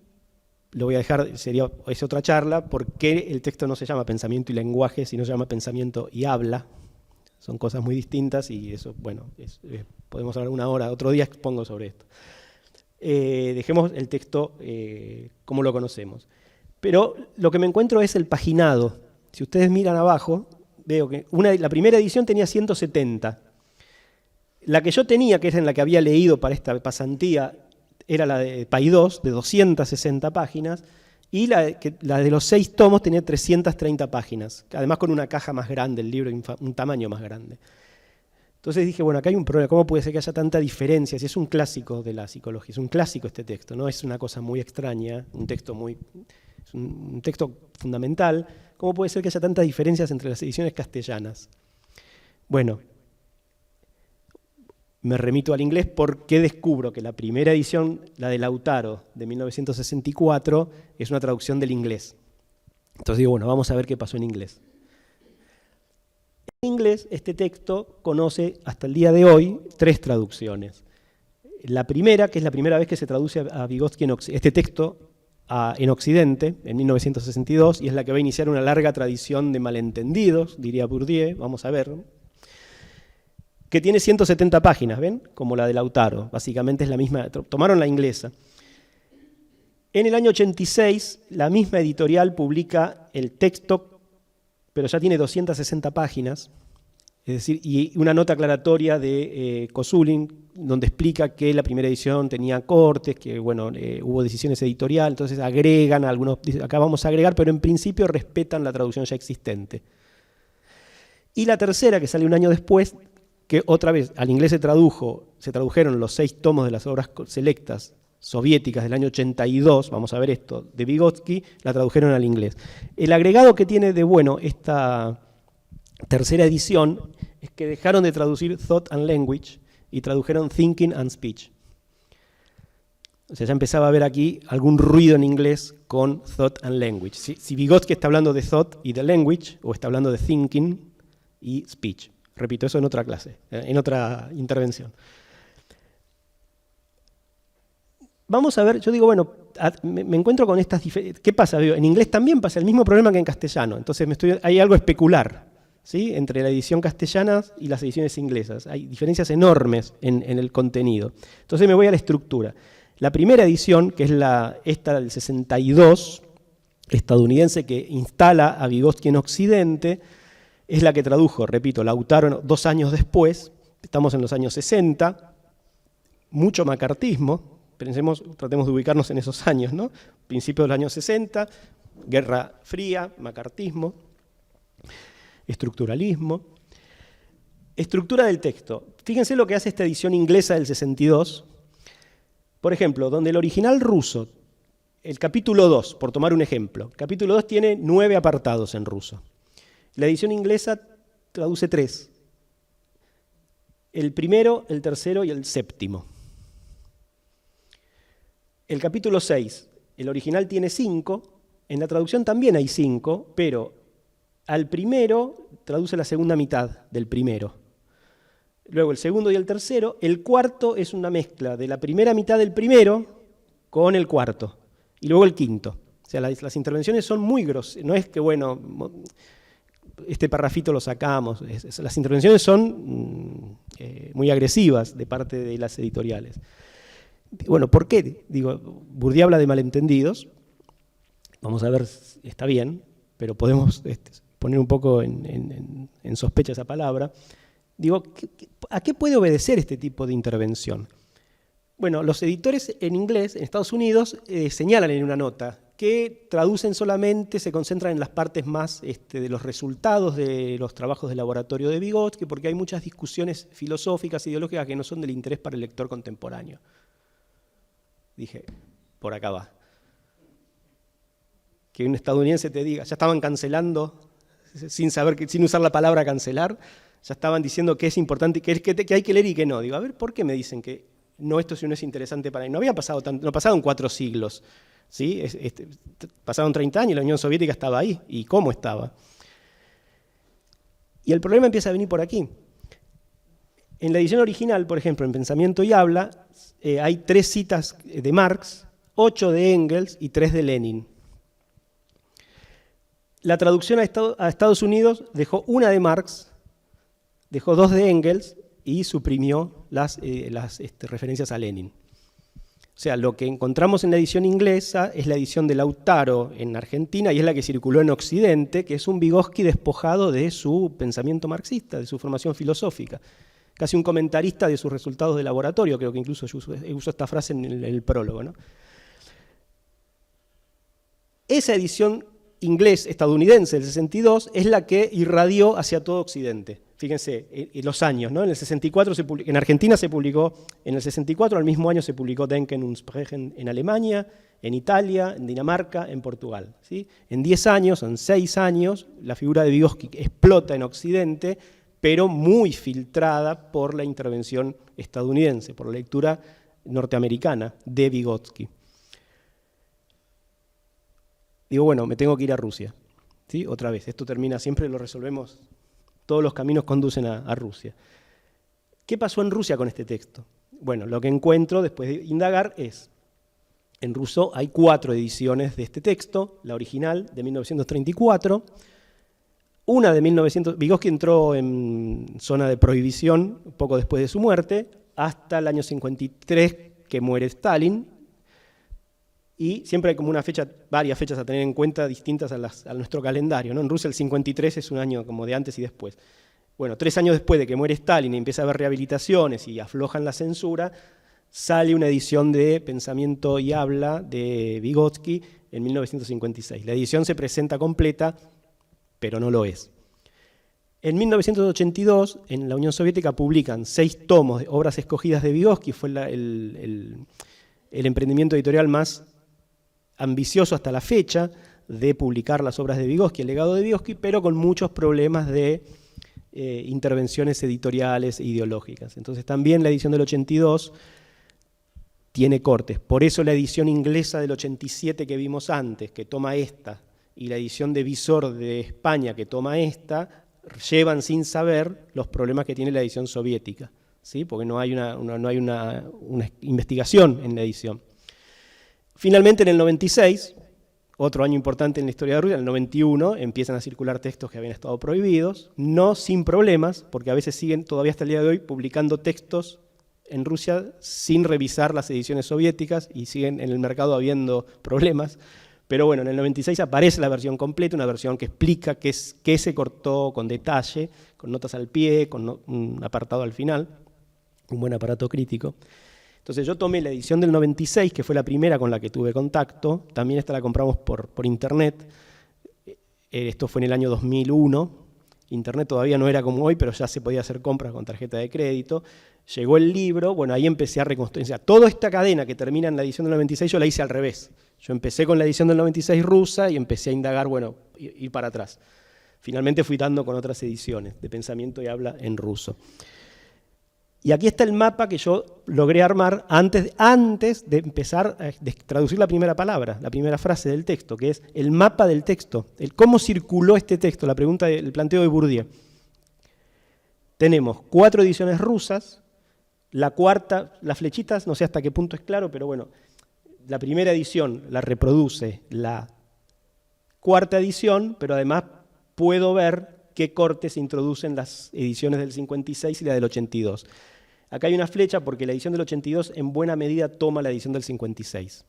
lo voy a dejar, es otra charla, por qué el texto no se llama Pensamiento y lenguaje, sino se llama Pensamiento y habla. Son cosas muy distintas y eso, bueno, podemos hablar una hora, otro día expongo sobre esto. Dejemos el texto como lo conocemos. Pero lo que me encuentro es el paginado. Si ustedes miran abajo, veo que la primera edición tenía 170. La que yo tenía, que es en la que había leído para esta pasantía, era la de País 2, de 260 páginas, y la de los 6 tomos tenía 330 páginas, además con una caja más grande, el libro, un tamaño más grande. Entonces dije, bueno, acá hay un problema, ¿cómo puede ser que haya tanta diferencia? Si es un clásico de la psicología, es un clásico este texto, no es una cosa muy extraña, es un texto fundamental, ¿cómo puede ser que haya tantas diferencias entre las ediciones castellanas? Bueno, me remito al inglés porque descubro que la primera edición, la de Lautaro, de 1964, es una traducción del inglés. Entonces digo, bueno, vamos a ver qué pasó en inglés. En inglés, este texto conoce hasta el día de hoy 3 traducciones. La primera, que es la primera vez que se traduce a Vygotsky en Occidente, este texto en Occidente, en 1962, y es la que va a iniciar una larga tradición de malentendidos, diría Bourdieu, vamos a ver, que tiene 170 páginas, ¿ven? Como la de Lautaro, básicamente es la misma, tomaron la inglesa. En el año 86, la misma editorial publica el texto, pero ya tiene 260 páginas, es decir, y una nota aclaratoria de Kosulin, donde explica que la primera edición tenía cortes, que bueno, hubo decisiones editoriales, entonces agregan algunos, acá vamos a agregar, pero en principio respetan la traducción ya existente. Y la tercera, que sale un año después, que otra vez al inglés se tradujeron los 6 tomos de las obras selectas soviéticas del año 82, vamos a ver esto, de Vygotsky, la tradujeron al inglés. El agregado que tiene de bueno esta tercera edición es que dejaron de traducir Thought and Language y tradujeron Thinking and Speech. O sea, ya empezaba a haber aquí algún ruido en inglés con Thought and Language. Si Vygotsky está hablando de Thought y de Language, o está hablando de Thinking y Speech. Repito, eso en otra clase, en otra intervención. Vamos a ver, yo digo, bueno, me encuentro con estas diferencias. ¿Qué pasa? En inglés también pasa el mismo problema que en castellano. Entonces hay algo especular, ¿sí? Entre la edición castellana y las ediciones inglesas. Hay diferencias enormes en el contenido. Entonces me voy a la estructura. La primera edición, que es esta del 62, estadounidense, que instala a Vygotsky en Occidente, es la que tradujo, repito, Lautaro 2 años después. Estamos en los años 60, mucho macartismo. Tratemos de ubicarnos en esos años, ¿no? Principios de los años 60, Guerra Fría, macartismo, estructuralismo. Estructura del texto. Fíjense lo que hace esta edición inglesa del 62. Por ejemplo, donde el original ruso, el capítulo 2, por tomar un ejemplo, el capítulo 2 tiene 9 apartados en ruso. La edición inglesa traduce 3. El primero, el tercero y el séptimo. El capítulo 6, el original tiene 5, en la traducción también hay 5, pero al primero traduce la segunda mitad del primero. Luego el segundo y el tercero, el cuarto es una mezcla de la primera mitad del primero con el cuarto, y luego el quinto. O sea, las intervenciones son muy groseras, no es que, bueno, este parrafito lo sacamos, las intervenciones son muy agresivas de parte de las editoriales. Bueno, ¿por qué? Digo, Bourdieu habla de malentendidos, vamos a ver, está bien, pero podemos poner un poco en sospecha esa palabra. Digo, ¿a qué puede obedecer este tipo de intervención? Bueno, los editores en inglés, en Estados Unidos, señalan en una nota que traducen solamente, se concentran en las partes más de los resultados de los trabajos de laboratorio de Vygotsky, porque hay muchas discusiones filosóficas, ideológicas que no son del interés para el lector contemporáneo. Dije, por acá va. Que un estadounidense te diga, ya estaban cancelando, sin usar la palabra cancelar, ya estaban diciendo que es importante, que hay que leer y que no. Digo, a ver, ¿por qué me dicen que no, esto sí no es interesante para mí? No pasaron 4 siglos, ¿sí? Pasaron 30 años y la Unión Soviética estaba ahí. ¿Y cómo estaba? Y el problema empieza a venir por aquí. En la edición original, por ejemplo, en Pensamiento y Habla, hay 3 citas de Marx, 8 de Engels y 3 de Lenin. La traducción a Estados Unidos dejó 1 de Marx, dejó 2 de Engels y suprimió las referencias a Lenin. O sea, lo que encontramos en la edición inglesa es la edición de Lautaro en Argentina y es la que circuló en Occidente, que es un Vygotsky despojado de su pensamiento marxista, de su formación filosófica. Casi un comentarista de sus resultados de laboratorio, creo que incluso yo uso esta frase en el prólogo, ¿no? Esa edición estadounidense del 62 es la que irradió hacia todo Occidente. Fíjense, los años, ¿no? En el 64 en Argentina se publicó, en el 64 al mismo año se publicó Denken und Sprechen en Alemania, en Italia, en Dinamarca, en Portugal, ¿sí? En 10 años, en 6 años, la figura de Vygotsky explota en Occidente, pero muy filtrada por la intervención estadounidense, por la lectura norteamericana de Vygotsky. Digo, bueno, me tengo que ir a Rusia, ¿sí? Otra vez, esto termina, siempre lo resolvemos, todos los caminos conducen a Rusia. ¿Qué pasó en Rusia con este texto? Bueno, lo que encuentro después de indagar es En ruso hay 4 ediciones de este texto, la original de 1934, una de 1900, Vygotsky entró en zona de prohibición poco después de su muerte, hasta el año 53 que muere Stalin, y siempre hay como una fecha, varias fechas a tener en cuenta distintas a nuestro calendario, ¿no? En Rusia el 53 es un año como de antes y después. Bueno, 3 años después de que muere Stalin y empieza a haber rehabilitaciones y aflojan la censura, sale una edición de Pensamiento y Habla de Vygotsky en 1956. La edición se presenta completa, pero no lo es. En 1982, en la Unión Soviética publican 6 tomos de obras escogidas de Vygotsky, fue el emprendimiento editorial más ambicioso hasta la fecha de publicar las obras de Vygotsky, el legado de Vygotsky, pero con muchos problemas de intervenciones editoriales e ideológicas. Entonces también la edición del 82 tiene cortes. Por eso la edición inglesa del 87 que vimos antes, que toma esta, y la edición de Visor de España que toma esta, llevan sin saber los problemas que tiene la edición soviética, ¿sí? Porque no hay una investigación en la edición. Finalmente, en el 96, otro año importante en la historia de Rusia, en el 91, empiezan a circular textos que habían estado prohibidos, no sin problemas, porque a veces siguen todavía hasta el día de hoy publicando textos en Rusia sin revisar las ediciones soviéticas y siguen en el mercado habiendo problemas. Pero bueno, en el 96 aparece la versión completa, una versión que explica qué se cortó con detalle, con notas al pie, con un apartado al final, un buen aparato crítico. Entonces yo tomé la edición del 96, que fue la primera con la que tuve contacto, también esta la compramos por internet, esto fue en el año 2001, internet todavía no era como hoy, pero ya se podía hacer compras con tarjeta de crédito, llegó el libro, bueno, ahí empecé a reconstruir, o sea, toda esta cadena que termina en la edición del 96 yo la hice al revés. Yo empecé con la edición del 96 rusa y empecé a indagar, bueno, ir para atrás. Finalmente fui dando con otras ediciones de Pensamiento y Habla en ruso. Y aquí está el mapa que yo logré armar antes de empezar a traducir la primera palabra, la primera frase del texto, que es el mapa del texto, el cómo circuló este texto, la pregunta, el planteo de Bourdieu. Tenemos 4 ediciones rusas, la cuarta, las flechitas, no sé hasta qué punto es claro, pero bueno, la primera edición la reproduce la cuarta edición, pero además puedo ver qué cortes se introducen las ediciones del 56 y la del 82. Acá hay una flecha porque la edición del 82 en buena medida toma la edición del 56.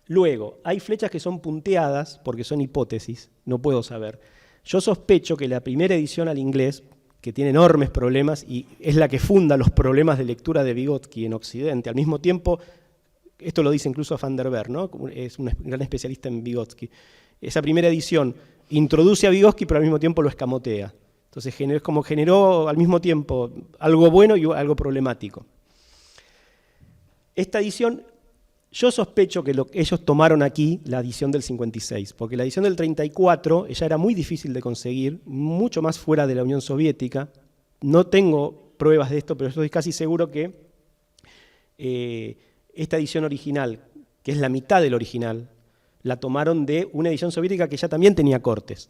Luego, hay flechas que son punteadas porque son hipótesis, no puedo saber. Yo sospecho que la primera edición al inglés, que tiene enormes problemas y es la que funda los problemas de lectura de Vygotsky en Occidente, al mismo tiempo, esto lo dice incluso Van der Ver, ¿no? Es un gran especialista en Vygotsky. Esa primera edición introduce a Vygotsky, pero al mismo tiempo lo escamotea. Entonces generó al mismo tiempo algo bueno y algo problemático. Esta edición, yo sospecho que ellos tomaron aquí la edición del 56, porque la edición del 34 ya era muy difícil de conseguir, mucho más fuera de la Unión Soviética. No tengo pruebas de esto, pero estoy casi seguro que esta edición original, que es la mitad del original, la tomaron de una edición soviética que ya también tenía cortes.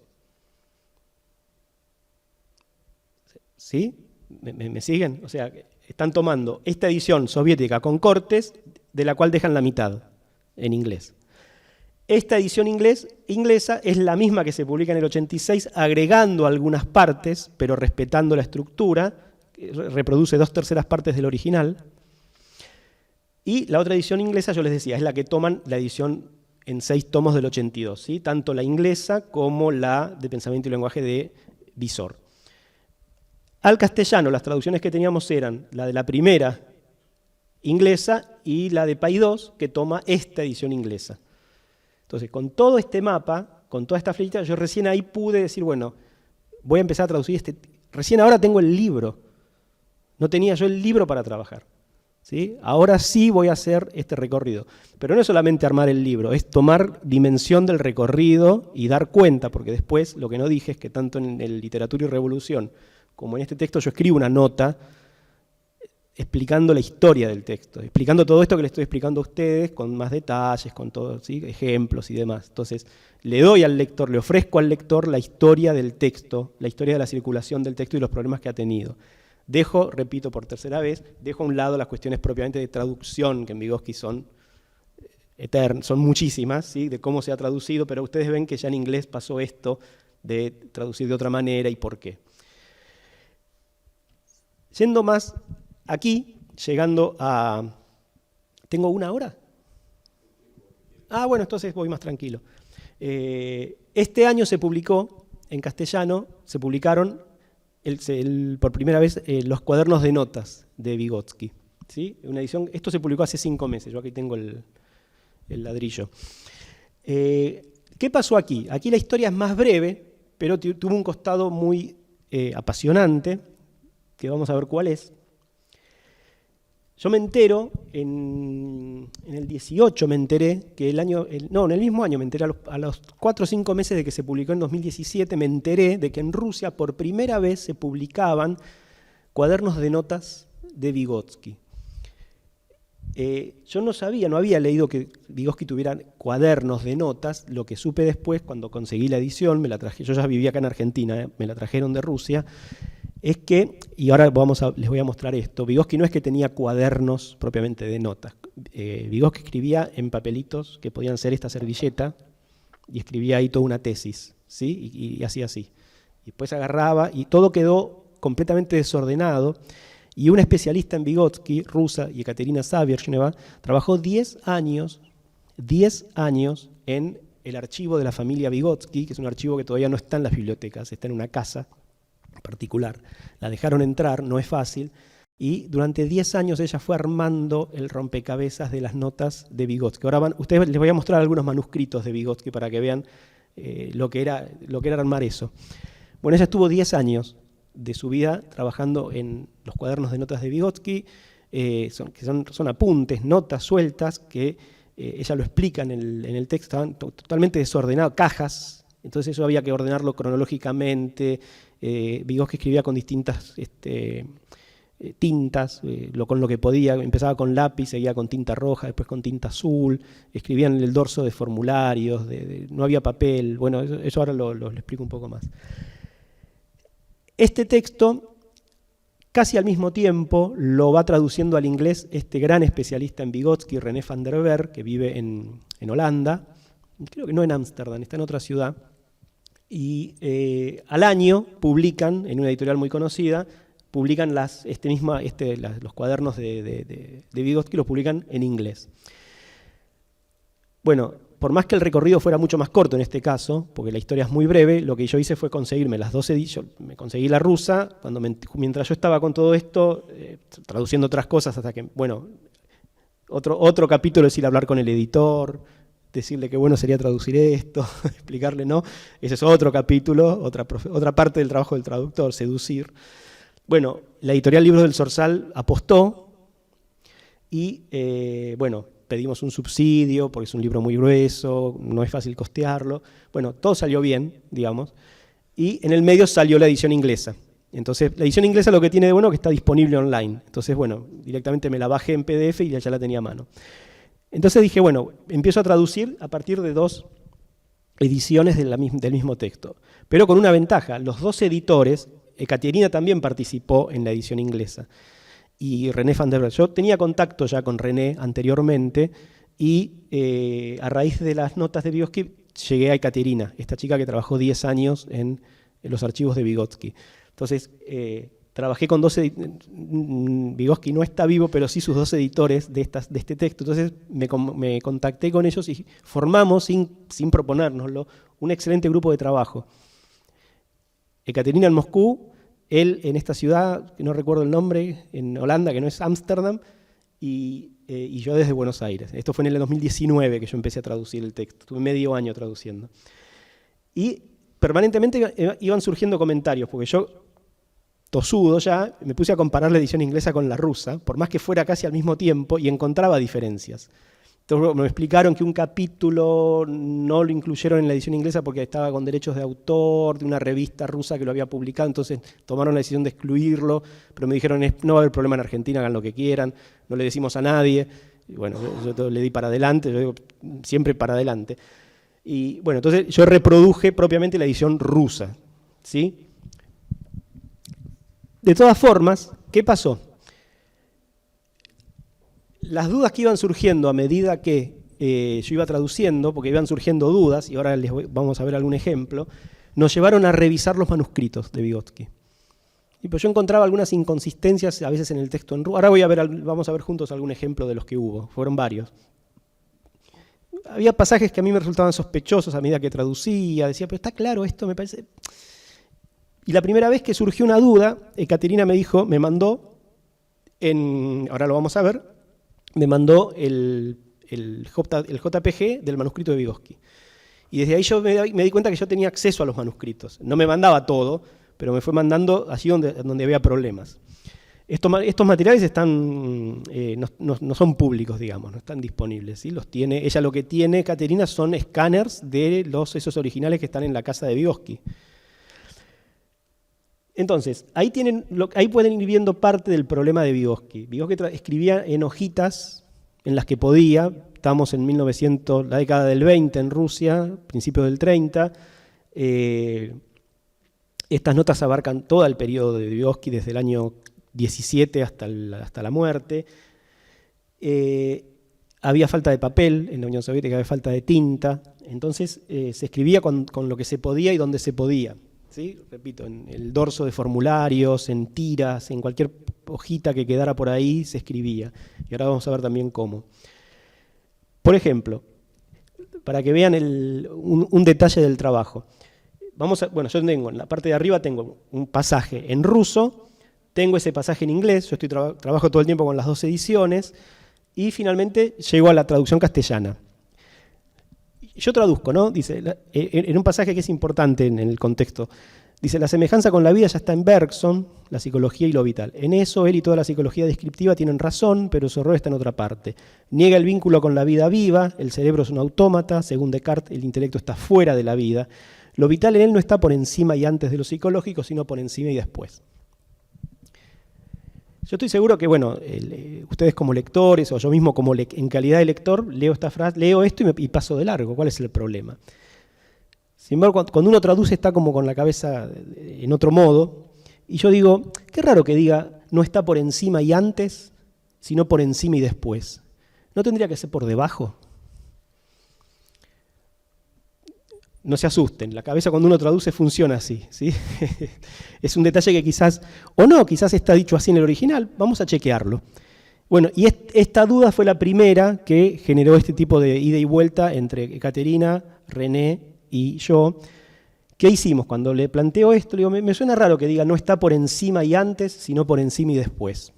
¿Sí? ¿Me siguen? O sea, están tomando esta edición soviética con cortes, de la cual dejan la mitad en inglés. Esta edición inglesa es la misma que se publica en el 86, agregando algunas partes, pero respetando la estructura, reproduce 2/3 partes del original. Y la otra edición inglesa, yo les decía, es la que toman la edición en 6 tomos del 82, ¿sí? Tanto la inglesa como la de Pensamiento y Lenguaje de Visor. Al castellano, las traducciones que teníamos eran la de la primera inglesa y la de Paidós, que toma esta edición inglesa. Entonces, con todo este mapa, con toda esta flechita, yo recién ahí pude decir, bueno, voy a empezar a traducir recién ahora tengo el libro. No tenía yo el libro para trabajar. ¿Sí? Ahora sí voy a hacer este recorrido. Pero no es solamente armar el libro, es tomar dimensión del recorrido y dar cuenta, porque después lo que no dije es que tanto en el Literatura y Revolución como en este texto yo escribo una nota explicando la historia del texto, explicando todo esto que le estoy explicando a ustedes con más detalles, con todos, ¿sí? Ejemplos y demás. Entonces, le doy al lector, le ofrezco al lector la historia del texto, la historia de la circulación del texto y los problemas que ha tenido. Dejo, repito por tercera vez, dejo a un lado las cuestiones propiamente de traducción, que en Vygotsky son son muchísimas, ¿sí? De cómo se ha traducido, pero ustedes ven que ya en inglés pasó esto de traducir de otra manera y por qué. Yendo más aquí, llegando a... ¿Tengo 1 hora? Ah, bueno, entonces voy más tranquilo. Este año se publicó, en castellano, se publicaron por primera vez los cuadernos de notas de Vygotsky. ¿Sí? Una edición, esto se publicó hace 5 meses, yo aquí tengo el ladrillo. ¿Qué pasó aquí? Aquí la historia es más breve, pero tuvo un costado muy apasionante, que vamos a ver cuál es. Yo me entero, en el 18 me enteré, que en el mismo año me enteré, a los 4 o 5 meses de que se publicó en 2017, me enteré de que en Rusia por primera vez se publicaban cuadernos de notas de Vygotsky. Yo no había leído que Vygotsky tuviera cuadernos de notas. Lo que supe después, cuando conseguí la edición, yo ya vivía acá en Argentina, me la trajeron de Rusia, es que, y ahora les voy a mostrar esto, Vygotsky no es que tenía cuadernos propiamente de notas. Vygotsky escribía en papelitos que podían ser esta servilleta, y escribía ahí toda una tesis, ¿sí? Y hacía así. Y después agarraba, y todo quedó completamente desordenado. Y una especialista en Vygotsky, rusa, Ekaterina Savirchneva, trabajó 10 años en el archivo de la familia Vygotsky, que es un archivo que todavía no está en las bibliotecas, está en una casa particular. La dejaron entrar, no es fácil, y durante 10 años ella fue armando el rompecabezas de las notas de Vygotsky. Ahora ustedes les voy a mostrar algunos manuscritos de Vygotsky para que vean lo que era armar eso. Bueno, ella estuvo 10 años de su vida trabajando en los cuadernos de notas de Vygotsky, son apuntes, notas sueltas, que ella lo explica en el texto, estaban totalmente desordenados, cajas, entonces eso había que ordenarlo cronológicamente. Vygotsky escribía con distintas tintas, con lo que podía, empezaba con lápiz, seguía con tinta roja, después con tinta azul, escribía en el dorso de formularios, no había papel, bueno, eso ahora lo explico un poco más. Este texto, casi al mismo tiempo, lo va traduciendo al inglés este gran especialista en Vygotsky, René van der Berg, que vive en Holanda, creo que no en Ámsterdam, está en otra ciudad, y al año publican, en una editorial muy conocida, publican los cuadernos de Vygotsky, los publican en inglés. Bueno, por más que el recorrido fuera mucho más corto en este caso, porque la historia es muy breve, lo que yo hice fue conseguirme las 2 ediciones. Me conseguí la rusa, mientras yo estaba con todo esto, traduciendo otras cosas, hasta que, bueno, otro capítulo es ir a hablar con el editor, decirle que bueno sería traducir esto, explicarle, ¿no? Ese es otro capítulo, otra parte del trabajo del traductor, seducir. Bueno, la editorial Libros del Zorzal apostó y, bueno, pedimos un subsidio porque es un libro muy grueso, no es fácil costearlo. Bueno, todo salió bien, digamos, y en el medio salió la edición inglesa. Entonces, la edición inglesa lo que tiene de bueno es que está disponible online. Entonces, bueno, directamente me la bajé en PDF y ya la tenía a mano. Entonces dije, bueno, empiezo a traducir a partir de 2 ediciones del mismo texto. Pero con una ventaja, los 2 editores, Ekaterina también participó en la edición inglesa, y René van der Berg. Yo tenía contacto ya con René anteriormente y a raíz de las notas de Vygotsky llegué a Ekaterina, esta chica que trabajó 10 años en los archivos de Vygotsky. Entonces trabajé con 2 editores, Vygotsky no está vivo, pero sí sus 2 editores de este texto. Entonces me contacté con ellos y formamos, sin proponérnoslo, un excelente grupo de trabajo. Ekaterina en Moscú, él en esta ciudad, que no recuerdo el nombre, en Holanda, que no es Ámsterdam, y yo desde Buenos Aires. Esto fue en el 2019 que yo empecé a traducir el texto, estuve medio año traduciendo. Y permanentemente iban surgiendo comentarios, porque yo, tosudo ya, me puse a comparar la edición inglesa con la rusa, por más que fuera casi al mismo tiempo, y encontraba diferencias. Entonces me explicaron que un capítulo no lo incluyeron en la edición inglesa porque estaba con derechos de autor, de una revista rusa que lo había publicado, entonces tomaron la decisión de excluirlo, pero me dijeron, no va a haber problema en Argentina, hagan lo que quieran, no le decimos a nadie. Y bueno, yo le di para adelante, yo digo siempre para adelante. Y bueno, entonces yo reproduje propiamente la edición rusa, ¿sí? De todas formas, ¿qué pasó? Las dudas que iban surgiendo a medida que yo iba traduciendo, porque iban surgiendo dudas, y ahora vamos a ver algún ejemplo, nos llevaron a revisar los manuscritos de Vygotsky. Y pues yo encontraba algunas inconsistencias a veces en el texto en ruso. Ahora vamos a ver juntos algún ejemplo de los que hubo, fueron varios. Había pasajes que a mí me resultaban sospechosos a medida que traducía, decía, pero está claro esto, me parece. Y la primera vez que surgió una duda, Ekaterina me mandó, ahora lo vamos a ver, me mandó el JPG del manuscrito de Vygotsky. Y desde ahí yo me di cuenta que yo tenía acceso a los manuscritos. No me mandaba todo, pero me fue mandando allí donde había problemas. Estos materiales están, no son públicos, digamos, no están disponibles, ¿sí? Ella lo que tiene, Ekaterina, son escáneres de esos originales que están en la casa de Vygotsky. Entonces, ahí pueden ir viendo parte del problema de Vygotsky. Vygotsky escribía en hojitas en las que podía. Estamos en 1900, la década del 20 en Rusia, principios del 30. Estas notas abarcan todo el periodo de Vygotsky, desde el año 17 hasta la muerte. Había falta de papel en la Unión Soviética, había falta de tinta. Entonces se escribía con lo que se podía y donde se podía. ¿Sí? Repito, en el dorso de formularios, en tiras, en cualquier hojita que quedara por ahí se escribía. Y ahora vamos a ver también cómo. Por ejemplo, para que vean un detalle del trabajo. Bueno, yo tengo, en la parte de arriba tengo un pasaje en ruso, tengo ese pasaje en inglés, yo trabajo todo el tiempo con las dos ediciones, y finalmente llego a la traducción castellana. Yo traduzco, ¿no? Dice, en un pasaje que es importante en el contexto, dice, la semejanza con la vida ya está en Bergson, la psicología y lo vital. En eso él y toda la psicología descriptiva tienen razón, pero su error está en otra parte. Niega el vínculo con la vida viva, el cerebro es un autómata, según Descartes el intelecto está fuera de la vida. Lo vital en él no está por encima y antes de lo psicológico, sino por encima y después. Yo estoy seguro que, bueno, ustedes como lectores, o yo mismo como en calidad de lector, leo esta frase, leo esto y paso de largo. ¿Cuál es el problema? Sin embargo, cuando uno traduce está como con la cabeza en otro modo, y yo digo, qué raro que diga, no está por encima y antes, sino por encima y después. ¿No tendría que ser por debajo? No se asusten, la cabeza cuando uno traduce funciona así, ¿sí? Es un detalle que quizás, o no, quizás está dicho así en el original, vamos a chequearlo. Bueno, y esta duda fue la primera que generó este tipo de ida y vuelta entre Ekaterina, René y yo. ¿Qué hicimos? Cuando le planteo esto, le digo, me suena raro que diga no está por encima y antes, sino por encima y después.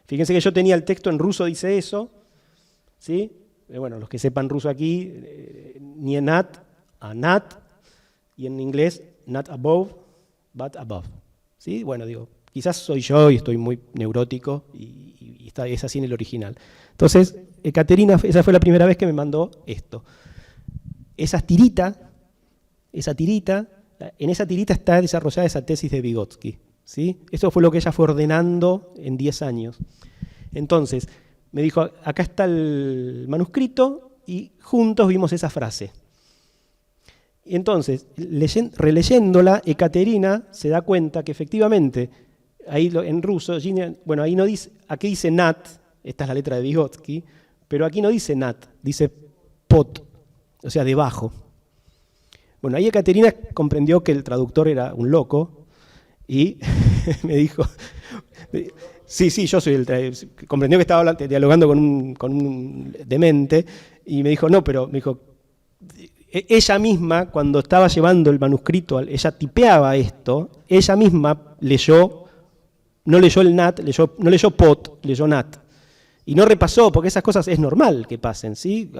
Fíjense que yo tenía el texto en ruso, dice eso, ¿sí? Bueno, los que sepan ruso aquí, ni nat, a not, y en inglés, not above, but above. ¿Sí? Bueno, digo, quizás soy yo y estoy muy neurótico y es así en el original. Entonces, Ekaterina, esa fue la primera vez que me mandó esto. En esa tirita está desarrollada esa tesis de Vygotsky. ¿Sí? Eso fue lo que ella fue ordenando en 10 años. Entonces, me dijo, acá está el manuscrito y juntos vimos esa frase. Y entonces, releyéndola, Ekaterina se da cuenta que efectivamente, ahí en ruso, bueno, ahí no dice, aquí dice nat, esta es la letra de Vygotsky, pero aquí no dice nat, dice pot, o sea, debajo. Bueno, ahí Ekaterina comprendió que el traductor era un loco y me dijo, sí, yo soy el traductor, comprendió que estaba dialogando con un demente y me dijo, no, pero me dijo, ella misma, cuando estaba llevando el manuscrito, ella tipeaba esto, ella misma no leyó el nat, no leyó pot, leyó nat. Y no repasó, porque esas cosas es normal que pasen, ¿sí?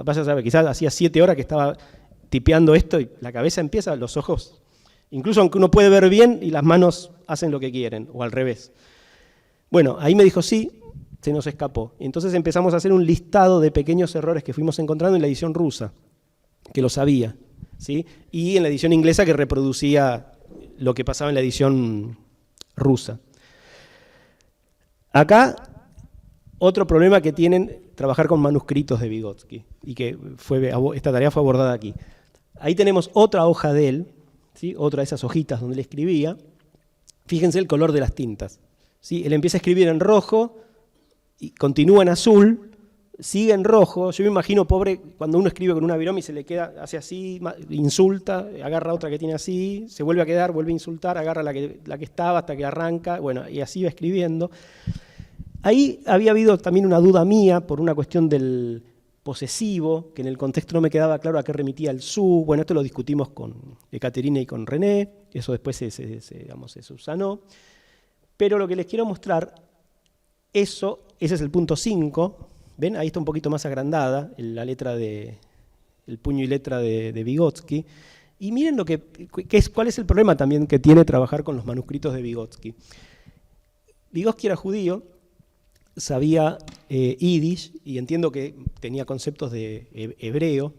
Quizás hacía 7 horas que estaba tipeando esto y la cabeza empieza, los ojos, incluso aunque uno puede ver bien y las manos hacen lo que quieren, o al revés. Bueno, ahí me dijo sí, se nos escapó. Y entonces empezamos a hacer un listado de pequeños errores que fuimos encontrando en la edición rusa, que lo sabía, ¿sí? Y en la edición inglesa que reproducía lo que pasaba en la edición rusa. Acá, otro problema que tienen trabajar con manuscritos de Vygotsky, y que esta tarea fue abordada aquí. Ahí tenemos otra hoja de él, ¿sí? Otra de esas hojitas donde él escribía. Fíjense el color de las tintas, ¿sí? Él empieza a escribir en rojo y continúa en azul, sigue en rojo. Yo me imagino, pobre, cuando uno escribe con una viroma y se le queda, hace así, insulta, agarra otra que tiene así, se vuelve a quedar, vuelve a insultar, agarra la que estaba hasta que arranca, bueno, y así va escribiendo. Ahí había habido también una duda mía por una cuestión del posesivo, que en el contexto no me quedaba claro a qué remitía el su. Bueno, esto lo discutimos con Ekaterina y con René, eso después se subsanó. Pero lo que les quiero mostrar, ese es el punto 5, ¿ven? Ahí está un poquito más agrandada la letra el puño y letra de Vygotsky. Y miren cuál es el problema también que tiene trabajar con los manuscritos de Vygotsky. Vygotsky era judío, sabía yiddish, y entiendo que tenía conceptos de hebreo,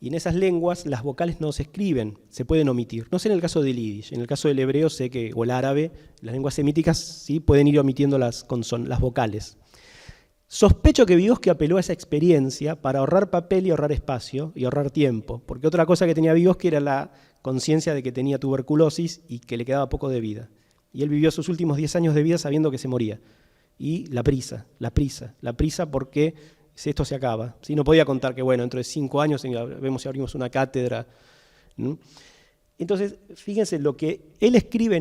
y en esas lenguas las vocales no se escriben, se pueden omitir. No sé en el caso del yiddish, en el caso del hebreo sé que, o el árabe, las lenguas semíticas sí pueden ir omitiendo las vocales. Sospecho que Vygotsky apeló a esa experiencia para ahorrar papel y ahorrar espacio y ahorrar tiempo, porque otra cosa que tenía Vygotsky era la conciencia de que tenía tuberculosis y que le quedaba poco de vida. Y él vivió sus últimos 10 años de vida sabiendo que se moría. Y la prisa porque esto se acaba. ¿Sí? No podía contar que, bueno, dentro de 5 años vemos si abrimos una cátedra. ¿No? Entonces, fíjense, lo que él escribe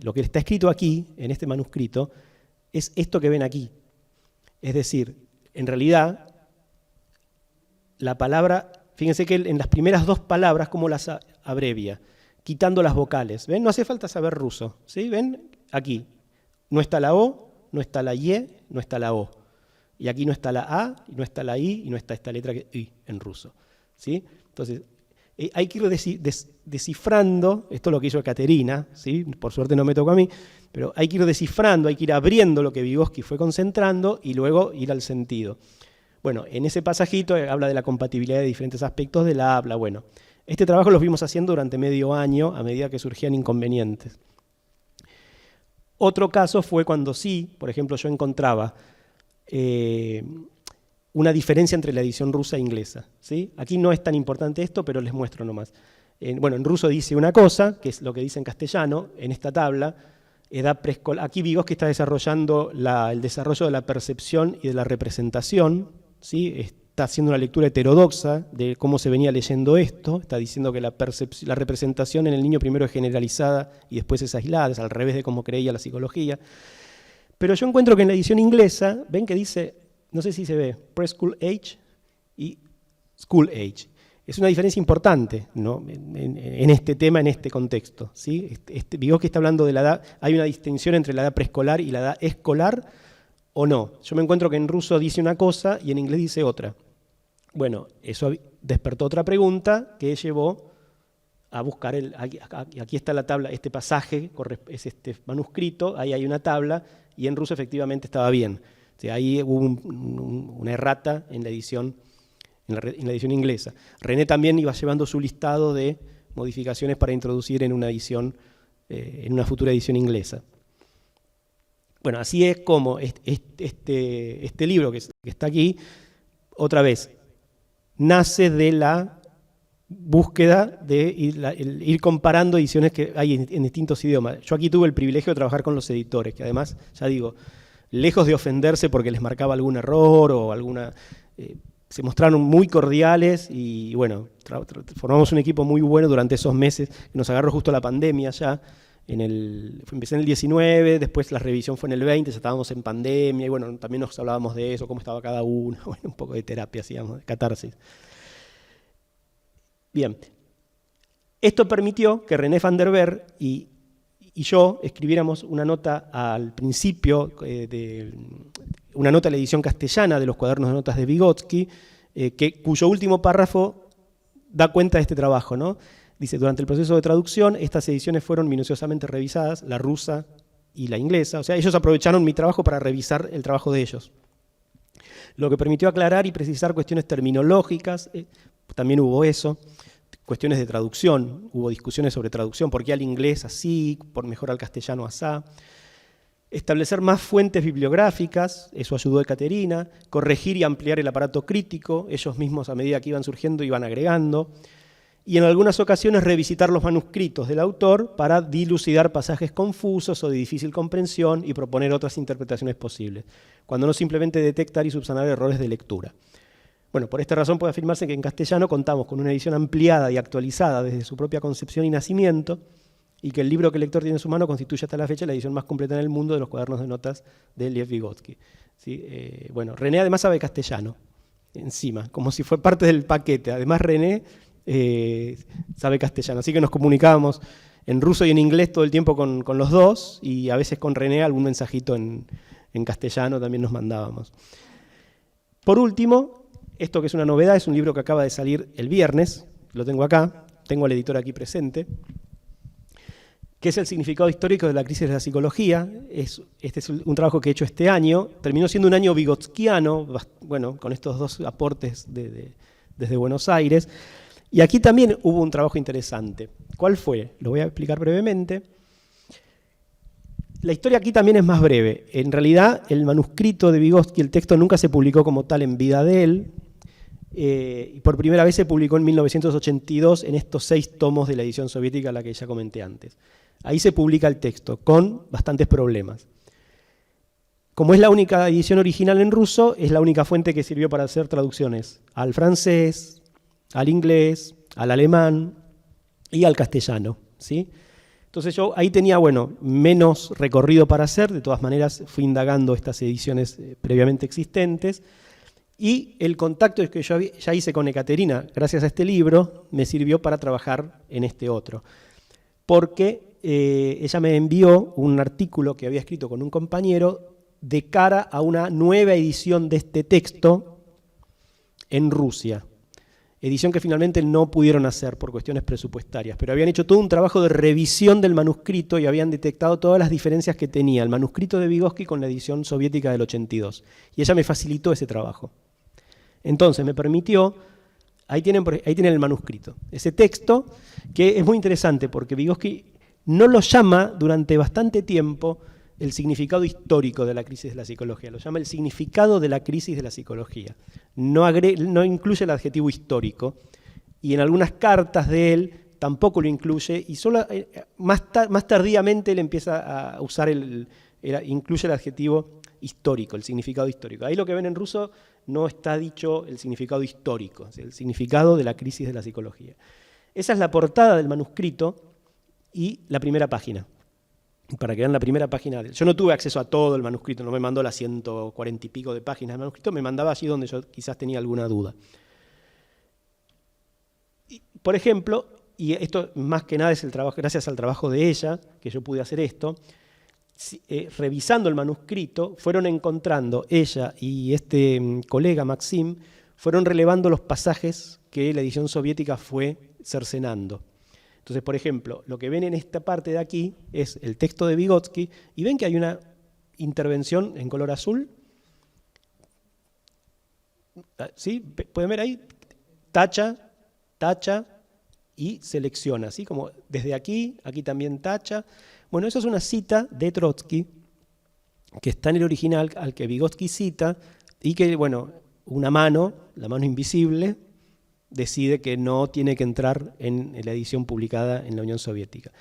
lo que está escrito aquí, en este manuscrito, es esto que ven aquí. Es decir, en realidad, la palabra, fíjense que él en las primeras 2 palabras, ¿cómo las abrevia? Quitando las vocales. ¿Ven? No hace falta saber ruso. ¿Sí? ¿Ven? Aquí. No está la O, no está la Y, no está la O. Y aquí no está la A, no está la I, y no está esta letra I en ruso. ¿Sí? Entonces, hay que ir descifrando, esto es lo que hizo Ekaterina, ¿sí? Por suerte no me tocó a mí, pero hay que ir descifrando, hay que ir abriendo lo que Vygotsky fue concentrando y luego ir al sentido. Bueno, en ese pasajito habla de la compatibilidad de diferentes aspectos del habla. Bueno, este trabajo lo fuimos haciendo durante medio año a medida que surgían inconvenientes. Otro caso fue cuando sí, por ejemplo, yo encontraba una diferencia entre la edición rusa e inglesa. ¿Sí? Aquí no es tan importante esto, pero les muestro nomás. En ruso dice una cosa, que es lo que dice en castellano, en esta tabla, edad preescolar. Aquí Vygotsky está desarrollando el desarrollo de la percepción y de la representación. ¿Sí? Está haciendo una lectura heterodoxa de cómo se venía leyendo esto. Está diciendo que la representación en el niño primero es generalizada y después es aislada, es al revés de cómo creía la psicología. Pero yo encuentro que en la edición inglesa, ven que dice, no sé si se ve, preschool age y school age. Es una diferencia importante, ¿no? en este tema, en este contexto. ¿Sí? Vygotsky está hablando de la edad, hay una distinción entre la edad preescolar y la edad escolar, ¿o no? Yo me encuentro que en ruso dice una cosa y en inglés dice otra. Bueno, eso despertó otra pregunta que llevó a buscar, aquí está la tabla, este pasaje, es este manuscrito, ahí hay una tabla, y en ruso efectivamente estaba bien. O sea, ahí hubo una errata en la edición inglesa. René también iba llevando su listado de modificaciones para introducir en una futura edición inglesa. Bueno, así es como este libro que está aquí, otra vez, nace de la búsqueda de ir comparando ediciones que hay en distintos idiomas. Yo aquí tuve el privilegio de trabajar con los editores, que además, ya digo, lejos de ofenderse porque les marcaba algún error o se mostraron muy cordiales y bueno, formamos un equipo muy bueno durante esos meses. Nos agarró justo la pandemia ya. Empecé en el 19, después la revisión fue en el 20, ya estábamos en pandemia y bueno, también nos hablábamos de eso, cómo estaba cada uno, bueno, un poco de terapia hacíamos, de catarsis. Bien, esto permitió que René van der Ver y yo escribiéramos una nota al principio, una nota a la edición castellana de los cuadernos de notas de Vygotsky, cuyo último párrafo da cuenta de este trabajo, ¿no? Dice, durante el proceso de traducción, estas ediciones fueron minuciosamente revisadas, la rusa y la inglesa. O sea, ellos aprovecharon mi trabajo para revisar el trabajo de ellos. Lo que permitió aclarar y precisar cuestiones terminológicas, también hubo eso, cuestiones de traducción, hubo discusiones sobre traducción, por qué al inglés así, por mejor al castellano asá. Establecer más fuentes bibliográficas, eso ayudó a Ekaterina, corregir y ampliar el aparato crítico, ellos mismos a medida que iban surgiendo iban agregando. y en algunas ocasiones revisitar los manuscritos del autor para dilucidar pasajes confusos o de difícil comprensión y proponer otras interpretaciones posibles, cuando no simplemente detectar y subsanar errores de lectura. Bueno, por esta razón puede afirmarse que en castellano contamos con una edición ampliada y actualizada desde su propia concepción y nacimiento, y que el libro que el lector tiene en su mano constituye hasta la fecha la edición más completa en el mundo de los cuadernos de notas de Lev Vygotsky. ¿Sí? Bueno, René además sabe castellano, encima, como si fue parte del paquete. Además René sabe castellano, así que nos comunicábamos en ruso y en inglés todo el tiempo con los dos, y a veces con René algún mensajito en castellano también nos mandábamos. Por último, esto que es una novedad, es un libro que acaba de salir el viernes, lo tengo acá, tengo al editor aquí presente, que es el significado histórico de la crisis de la psicología. Este es un trabajo que he hecho este año, terminó siendo un año vigotskiano, bueno, con estos dos aportes desde Buenos Aires, y aquí también hubo un trabajo interesante. ¿Cuál fue? Lo voy a explicar brevemente. La historia aquí también es más breve. En realidad, el manuscrito de Vygotsky, el texto nunca se publicó como tal en vida de él, y por primera vez se publicó en 1982 en estos 6 tomos de la edición soviética, la que ya comenté antes. Ahí se publica el texto, con bastantes problemas. Como es la única edición original en ruso, es la única fuente que sirvió para hacer traducciones al francés, al inglés, al alemán y al castellano, ¿sí? Entonces yo ahí tenía, bueno, menos recorrido para hacer, de todas maneras fui indagando estas ediciones previamente existentes, y el contacto que yo ya hice con Ekaterina, gracias a este libro, me sirvió para trabajar en este otro. Porque ella me envió un artículo que había escrito con un compañero de cara a una nueva edición de este texto en Rusia. Edición que finalmente no pudieron hacer por cuestiones presupuestarias, pero habían hecho todo un trabajo de revisión del manuscrito y habían detectado todas las diferencias que tenía el manuscrito de Vygotsky con la edición soviética del 82. Y ella me facilitó ese trabajo. Entonces me permitió, ahí tienen el manuscrito, ese texto que es muy interesante porque Vygotsky no lo llama durante bastante tiempo el significado histórico de la crisis de la psicología, lo llama el significado de la crisis de la psicología. No incluye el adjetivo histórico, y en algunas cartas de él tampoco lo incluye, y solo más tardíamente él empieza a usar incluye el adjetivo histórico, el significado histórico. Ahí lo que ven en ruso no está dicho el significado histórico, el significado de la crisis de la psicología. Esa es la portada del manuscrito y la primera página. Para que vean la primera página. Yo no tuve acceso a todo el manuscrito, no me mandó las 140 y pico de páginas del manuscrito, me mandaba allí donde yo quizás tenía alguna duda. Y, por ejemplo, y esto más que nada es el trabajo, gracias al trabajo de ella, que yo pude hacer esto, revisando el manuscrito, fueron encontrando, ella y este colega Maxim, fueron relevando los pasajes que la edición soviética fue cercenando. Entonces, por ejemplo, lo que ven en esta parte de aquí es el texto de Vygotsky, y ven que hay una intervención en color azul. ¿Sí? ¿Pueden ver ahí? Tacha y selecciona, ¿sí? Como desde aquí también tacha. Bueno, eso es una cita de Trotsky, que está en el original al que Vygotsky cita, y que, bueno, una mano, la mano invisible, decide que no tiene que entrar en la edición publicada en la Unión Soviética.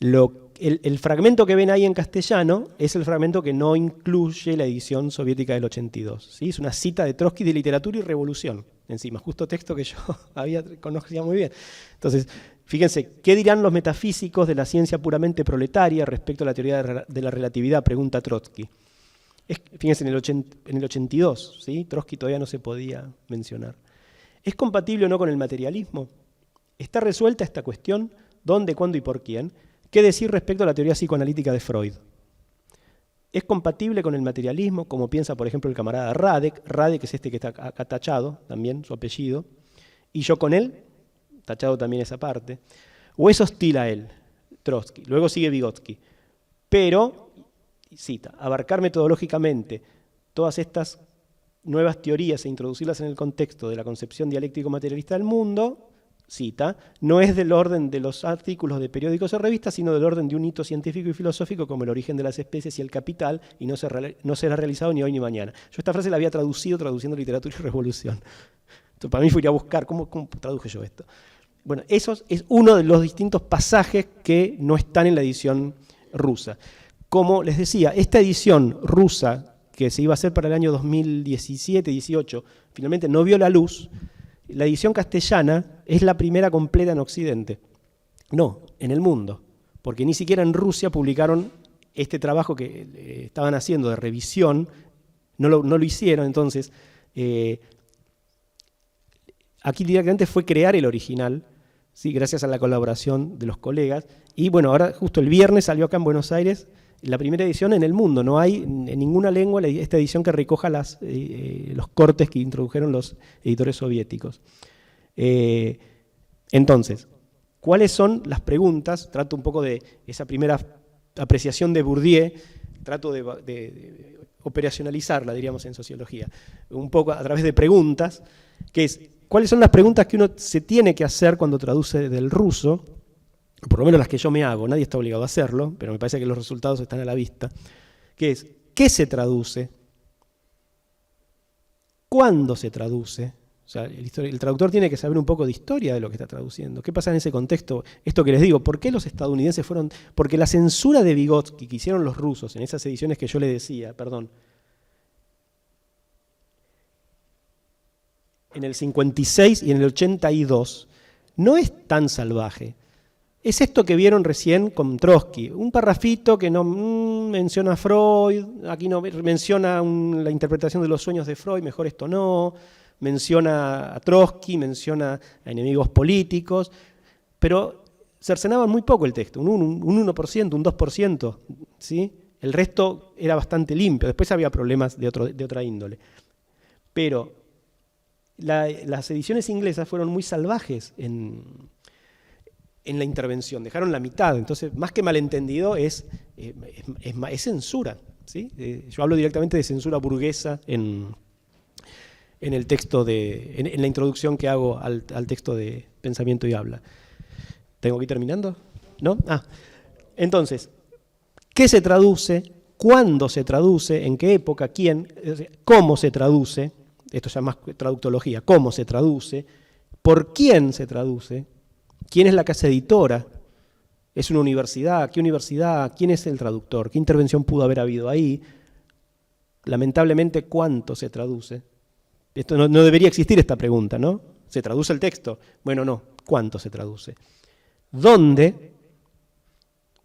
El fragmento que ven ahí en castellano es el fragmento que no incluye la edición soviética del 82. ¿Sí? Es una cita de Trotsky de Literatura y Revolución, encima, justo texto que yo conocía muy bien. Entonces, fíjense, ¿qué dirán los metafísicos de la ciencia puramente proletaria respecto a la teoría de la relatividad? Pregunta Trotsky. Fíjense, en el 82, ¿sí? Trotsky todavía no se podía mencionar. ¿Es compatible o no con el materialismo? ¿Está resuelta esta cuestión? ¿Dónde, cuándo y por quién? ¿Qué decir respecto a la teoría psicoanalítica de Freud? ¿Es compatible con el materialismo, como piensa, por ejemplo, el camarada Radek? Radek es este que está acá tachado, también su apellido. ¿Y yo con él? Tachado también esa parte. ¿O es hostil a él? Trotsky. Luego sigue Vygotsky. Pero, cita, abarcar metodológicamente todas estas nuevas teorías e introducirlas en el contexto de la concepción dialéctico-materialista del mundo, cita, no es del orden de los artículos de periódicos o revistas, sino del orden de un hito científico y filosófico como el origen de las especies y el capital, y no será realizado ni hoy ni mañana. Yo esta frase la había traduciendo Literatura y Revolución. Entonces, para mí fui a buscar, ¿cómo traduje yo esto? Bueno, eso es uno de los distintos pasajes que no están en la edición rusa. Como les decía, esta edición rusa, que se iba a hacer para el año 2017-18, finalmente no vio la luz. La edición castellana es la primera completa en Occidente. No, en el mundo. Porque ni siquiera en Rusia publicaron este trabajo que estaban haciendo de revisión, no lo hicieron. Entonces, aquí directamente fue crear el original, ¿sí? Gracias a la colaboración de los colegas. Y bueno, ahora justo el viernes salió acá en Buenos Aires la primera edición en el mundo. No hay en ninguna lengua esta edición que recoja los cortes que introdujeron los editores soviéticos. Entonces, ¿cuáles son las preguntas? Trato un poco de esa primera apreciación de Bourdieu, trato de operacionalizarla, diríamos en sociología, un poco a través de preguntas, que es, ¿cuáles son las preguntas que uno se tiene que hacer cuando traduce del ruso? Por lo menos las que yo me hago, nadie está obligado a hacerlo, pero me parece que los resultados están a la vista, que es, ¿qué se traduce? ¿Cuándo se traduce? O sea, el traductor tiene que saber un poco de historia de lo que está traduciendo. ¿Qué pasa en ese contexto? Esto que les digo, ¿por qué los estadounidenses fueron...? Porque la censura de Vygotsky que hicieron los rusos en esas ediciones que yo les decía, perdón, en el 56 y en el 82, no es tan salvaje. Es esto que vieron recién con Trotsky, un parrafito que no menciona a Freud, aquí no menciona la interpretación de los sueños de Freud, mejor esto no, menciona a Trotsky, menciona a enemigos políticos, pero cercenaban muy poco el texto, un 1%, un 2%, ¿sí? El resto era bastante limpio, después había problemas de otra índole. Pero las ediciones inglesas fueron muy salvajes en la intervención, dejaron la mitad, entonces más que malentendido es censura, ¿sí? Yo hablo directamente de censura burguesa en el texto en la introducción que hago al texto de Pensamiento y Habla. ¿Tengo que ir terminando? ¿No? Entonces, ¿qué se traduce? ¿Cuándo se traduce? ¿En qué época? ¿Quién? ¿Cómo se traduce? Esto ya es más traductología. ¿Cómo se traduce? ¿Por quién se traduce? ¿Quién es la casa editora? ¿Es una universidad? ¿Qué universidad? ¿Quién es el traductor? ¿Qué intervención pudo haber habido ahí? Lamentablemente, ¿cuánto se traduce? Esto no debería existir esta pregunta, ¿no? ¿Se traduce el texto? Bueno, no. ¿Cuánto se traduce? ¿Dónde?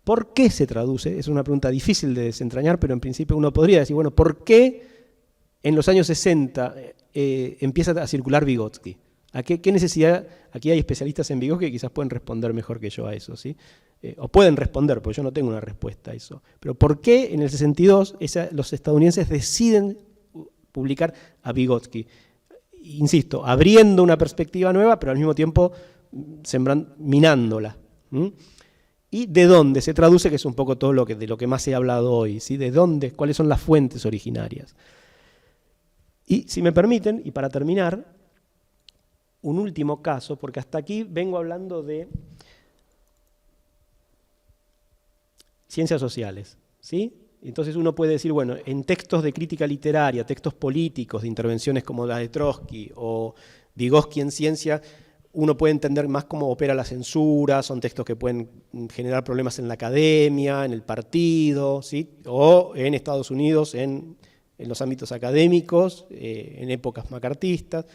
¿Por qué se traduce? Es una pregunta difícil de desentrañar, pero en principio uno podría decir, bueno, ¿por qué en los años 60 empieza a circular Vygotsky? ¿Qué necesidad? Aquí hay especialistas en Vygotsky que quizás pueden responder mejor que yo a eso, ¿sí? O pueden responder, porque yo no tengo una respuesta a eso. Pero ¿por qué en el 62 los estadounidenses deciden publicar a Vygotsky? Insisto, abriendo una perspectiva nueva, pero al mismo tiempo minándola. ¿Y de dónde se traduce? Que es un poco todo de lo que más he hablado hoy, ¿sí? ¿De dónde? ¿Cuáles son las fuentes originarias? Y si me permiten, y para terminar, un último caso, porque hasta aquí vengo hablando de ciencias sociales, ¿sí? Entonces uno puede decir, bueno, en textos de crítica literaria, textos políticos, de intervenciones como la de Trotsky o Vygotsky en ciencia, uno puede entender más cómo opera la censura, son textos que pueden generar problemas en la academia, en el partido, ¿sí? O en Estados Unidos, en los ámbitos académicos, en épocas macartistas.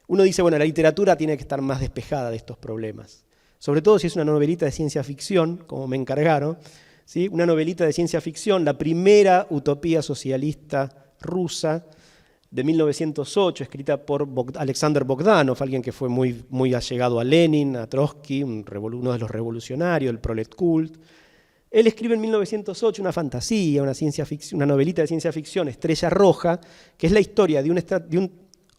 Uno dice, bueno, la literatura tiene que estar más despejada de estos problemas, sobre todo si es una novelita de ciencia ficción, como me encargaron, ¿sí? Una novelita de ciencia ficción, la primera utopía socialista rusa de 1908, escrita por Alexander Bogdanov, alguien que fue muy, muy allegado a Lenin, a Trotsky, uno de los revolucionarios, el Proletkult. Él escribe en 1908 una fantasía, una novelita de ciencia ficción, Estrella Roja, que es la historia de un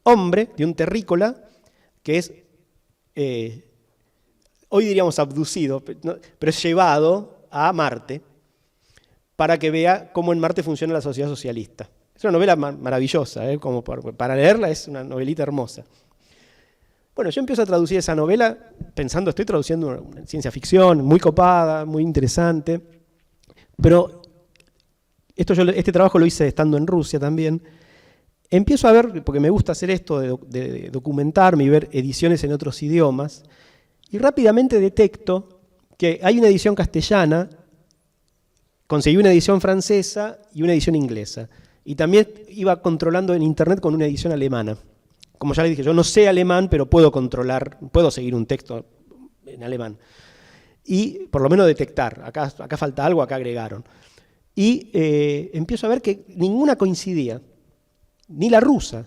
hombre, de un terrícola, que es, hoy diríamos abducido, pero es llevado a Marte para que vea cómo en Marte funciona la sociedad socialista. Es una novela maravillosa, como para leerla es una novelita hermosa. Bueno, yo empiezo a traducir esa novela pensando, estoy traduciendo una ciencia ficción muy copada, muy interesante, pero este trabajo lo hice estando en Rusia también. Empiezo a ver, porque me gusta hacer esto de documentarme y ver ediciones en otros idiomas, Y rápidamente detecto que hay una edición castellana, conseguí una edición francesa y una edición inglesa. Y también iba controlando en internet con una edición alemana. Como ya les dije, yo no sé alemán, pero puedo controlar, puedo seguir un texto en alemán. Y por lo menos detectar, acá falta algo, acá agregaron. Y empiezo a ver que ninguna coincidía, ni la rusa.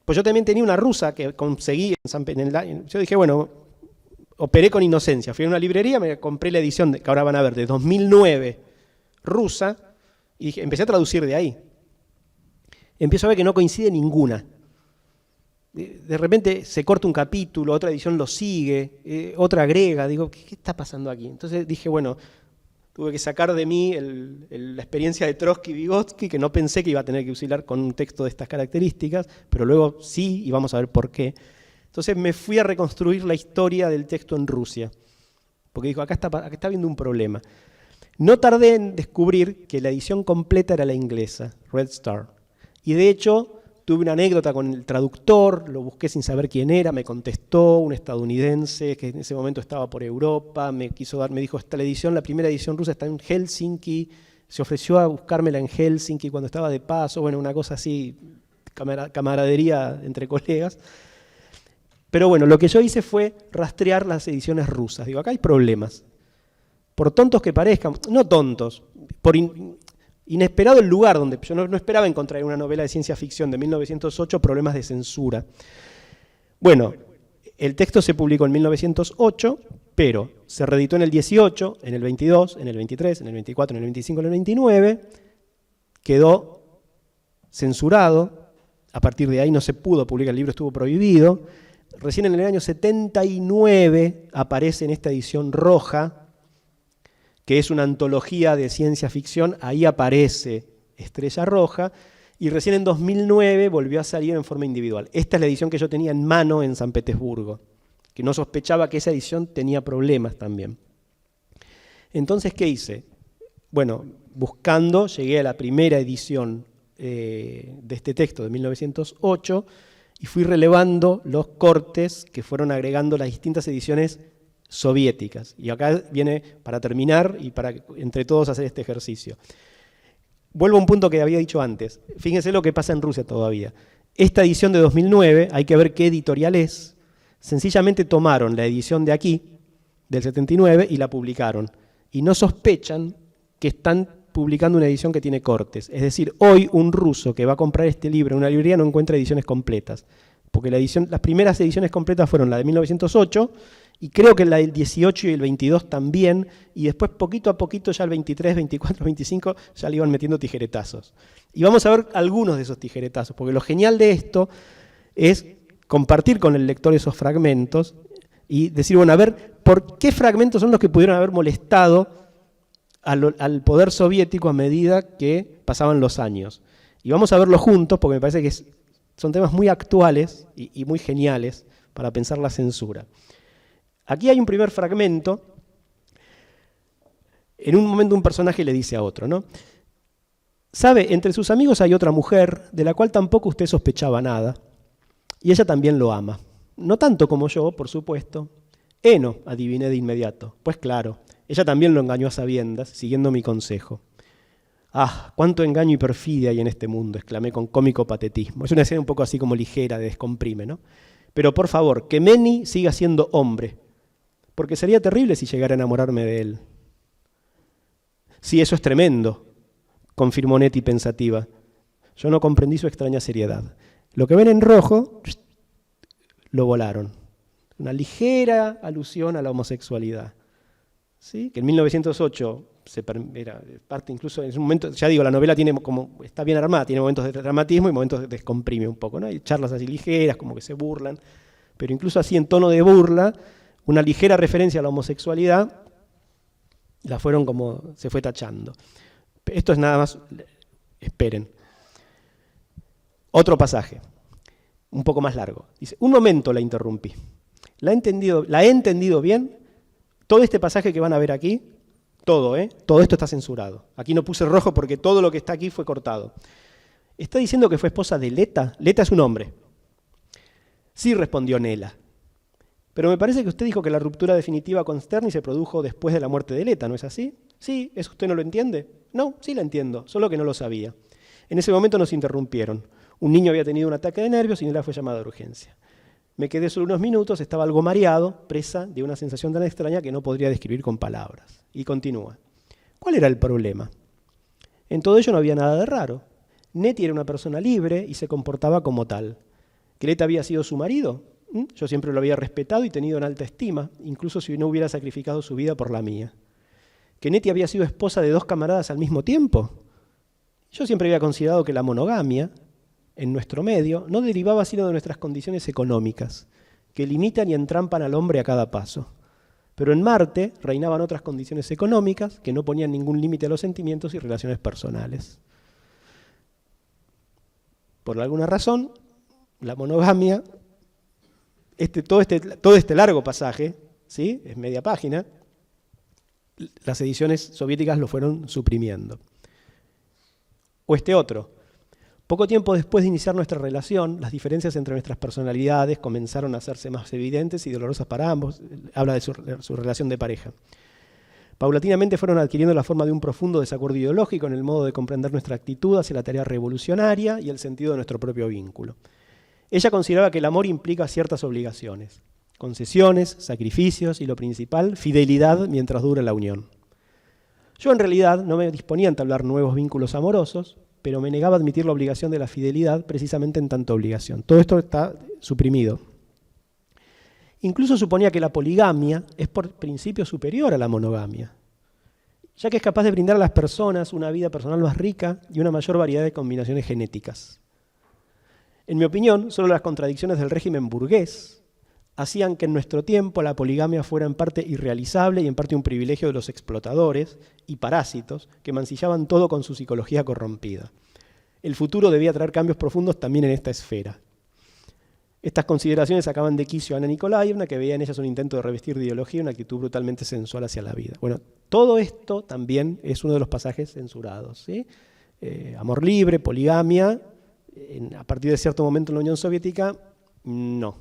Pues yo también tenía una rusa que conseguí yo dije, bueno, operé con inocencia. Fui a una librería, me compré la edición, que ahora van a ver, de 2009, rusa, y dije, empecé a traducir de ahí. Empiezo a ver que no coincide ninguna. De repente se corta un capítulo, otra edición lo sigue, otra agrega. Digo, ¿qué está pasando aquí? Entonces dije, bueno, tuve que sacar de mí la experiencia de Trotsky y Vygotsky, que no pensé que iba a tener que usar con un texto de estas características, pero luego sí, y vamos a ver por qué. Entonces me fui a reconstruir la historia del texto en Rusia, porque dijo, acá está habiendo un problema. No tardé en descubrir que la edición completa era la inglesa, Red Star. Y de hecho, tuve una anécdota con el traductor, lo busqué sin saber quién era, me contestó un estadounidense que en ese momento estaba por Europa, me dijo, esta edición, la primera edición rusa está en Helsinki, se ofreció a buscármela en Helsinki cuando estaba de paso, bueno, una cosa así, camaradería entre colegas. Pero bueno, lo que yo hice fue rastrear las ediciones rusas. Digo, acá hay problemas. Por tontos que parezcan, no tontos, por inesperado el lugar donde yo no esperaba encontrar en una novela de ciencia ficción de 1908 problemas de censura. Bueno, el texto se publicó en 1908, pero se reeditó en el 18, en el 22, en el 23, en el 24, en el 25, en el 29, quedó censurado, a partir de ahí no se pudo publicar, el libro estuvo prohibido. Recién en el año 79 aparece en esta edición roja, que es una antología de ciencia ficción, ahí aparece Estrella Roja, y recién en 2009 volvió a salir en forma individual. Esta es la edición que yo tenía en mano en San Petersburgo, que no sospechaba que esa edición tenía problemas también. Entonces, ¿qué hice? Bueno, buscando, llegué a la primera edición de este texto de 1908 y fui relevando los cortes que fueron agregando las distintas ediciones soviéticas. Y acá viene para terminar y para entre todos hacer este ejercicio. Vuelvo a un punto que había dicho antes. Fíjense lo que pasa en Rusia todavía. Esta edición de 2009, hay que ver qué editorial es. Sencillamente tomaron la edición de aquí, del 79, y la publicaron. Y no sospechan que están publicando una edición que tiene cortes. Es decir, hoy un ruso que va a comprar este libro en una librería no encuentra ediciones completas. Porque las primeras ediciones completas fueron la de 1908, y creo que la del 18 y el 22 también, y después poquito a poquito ya el 23, 24, 25 ya le iban metiendo tijeretazos. Y vamos a ver algunos de esos tijeretazos, porque lo genial de esto es compartir con el lector esos fragmentos y decir, bueno, a ver, ¿por qué fragmentos son los que pudieron haber molestado al poder soviético a medida que pasaban los años? Y vamos a verlo juntos, porque me parece que son temas muy actuales y muy geniales para pensar la censura. Aquí hay un primer fragmento. En un momento un personaje le dice a otro, ¿no? Sabe, entre sus amigos hay otra mujer de la cual tampoco usted sospechaba nada, y ella también lo ama. No tanto como yo, por supuesto. No, adiviné de inmediato. Pues claro, ella también lo engañó a sabiendas, siguiendo mi consejo. ¡Ah, cuánto engaño y perfidia hay en este mundo!, exclamé con cómico patetismo. Es una escena un poco así como ligera, de descomprime, ¿no? Pero por favor, que Meni siga siendo hombre, porque sería terrible si llegara a enamorarme de él. Sí, eso es tremendo, confirmó Nettie pensativa. Yo no comprendí su extraña seriedad. Lo que ven en rojo, lo volaron. Una ligera alusión a la homosexualidad. ¿Sí? Que en 1908 era parte incluso en ese momento, ya digo, la novela está bien armada, tiene momentos de dramatismo y momentos de descomprime un poco, ¿no? Hay charlas así ligeras, como que se burlan, pero incluso así en tono de burla, una ligera referencia a la homosexualidad, se fue tachando. Esto es nada más, esperen. Otro pasaje, un poco más largo. Dice, un momento, la interrumpí. ¿La he entendido bien? Todo este pasaje que van a ver aquí, todo esto está censurado. Aquí no puse rojo porque todo lo que está aquí fue cortado. ¿Está diciendo que fue esposa de Leta? Leta es un hombre. Sí, respondió Nela. Pero me parece que usted dijo que la ruptura definitiva con Sterny se produjo después de la muerte de Leta, ¿no es así? Sí, ¿eso usted no lo entiende? No, sí la entiendo, solo que no lo sabía. En ese momento nos interrumpieron. Un niño había tenido un ataque de nervios y Nela fue llamada a urgencia. Me quedé solo unos minutos, estaba algo mareado, presa de una sensación tan extraña que no podría describir con palabras. Y continúa. ¿Cuál era el problema? En todo ello no había nada de raro. Nettie era una persona libre y se comportaba como tal. ¿Que Leta había sido su marido? Yo siempre lo había respetado y tenido en alta estima, incluso si no hubiera sacrificado su vida por la mía. ¿Que Nettie había sido esposa de 2 camaradas al mismo tiempo? Yo siempre había considerado que la monogamia, en nuestro medio, no derivaba sino de nuestras condiciones económicas, que limitan y entrampan al hombre a cada paso. Pero en Marte reinaban otras condiciones económicas que no ponían ningún límite a los sentimientos y relaciones personales. Por alguna razón, la monogamia, todo este largo pasaje, ¿sí? Es media página, las ediciones soviéticas lo fueron suprimiendo. O este otro. Poco tiempo después de iniciar nuestra relación, las diferencias entre nuestras personalidades comenzaron a hacerse más evidentes y dolorosas para ambos. Habla de su relación de pareja. Paulatinamente fueron adquiriendo la forma de un profundo desacuerdo ideológico en el modo de comprender nuestra actitud hacia la tarea revolucionaria y el sentido de nuestro propio vínculo. Ella consideraba que el amor implica ciertas obligaciones, concesiones, sacrificios y, lo principal, fidelidad mientras dure la unión. Yo en realidad no me disponía a entablar nuevos vínculos amorosos, pero me negaba a admitir la obligación de la fidelidad precisamente en tanto obligación. Todo esto está suprimido. Incluso suponía que la poligamia es por principio superior a la monogamia, ya que es capaz de brindar a las personas una vida personal más rica y una mayor variedad de combinaciones genéticas. En mi opinión, solo las contradicciones del régimen burgués hacían que en nuestro tiempo la poligamia fuera en parte irrealizable y en parte un privilegio de los explotadores y parásitos que mancillaban todo con su psicología corrompida. El futuro debía traer cambios profundos también en esta esfera. Estas consideraciones sacaban de quicio a Ana Nikolaevna, que veía en ellas un intento de revestir de ideología una actitud brutalmente sensual hacia la vida. Bueno, todo esto también es uno de los pasajes censurados, ¿sí? Amor libre, poligamia, a partir de cierto momento en la Unión Soviética, no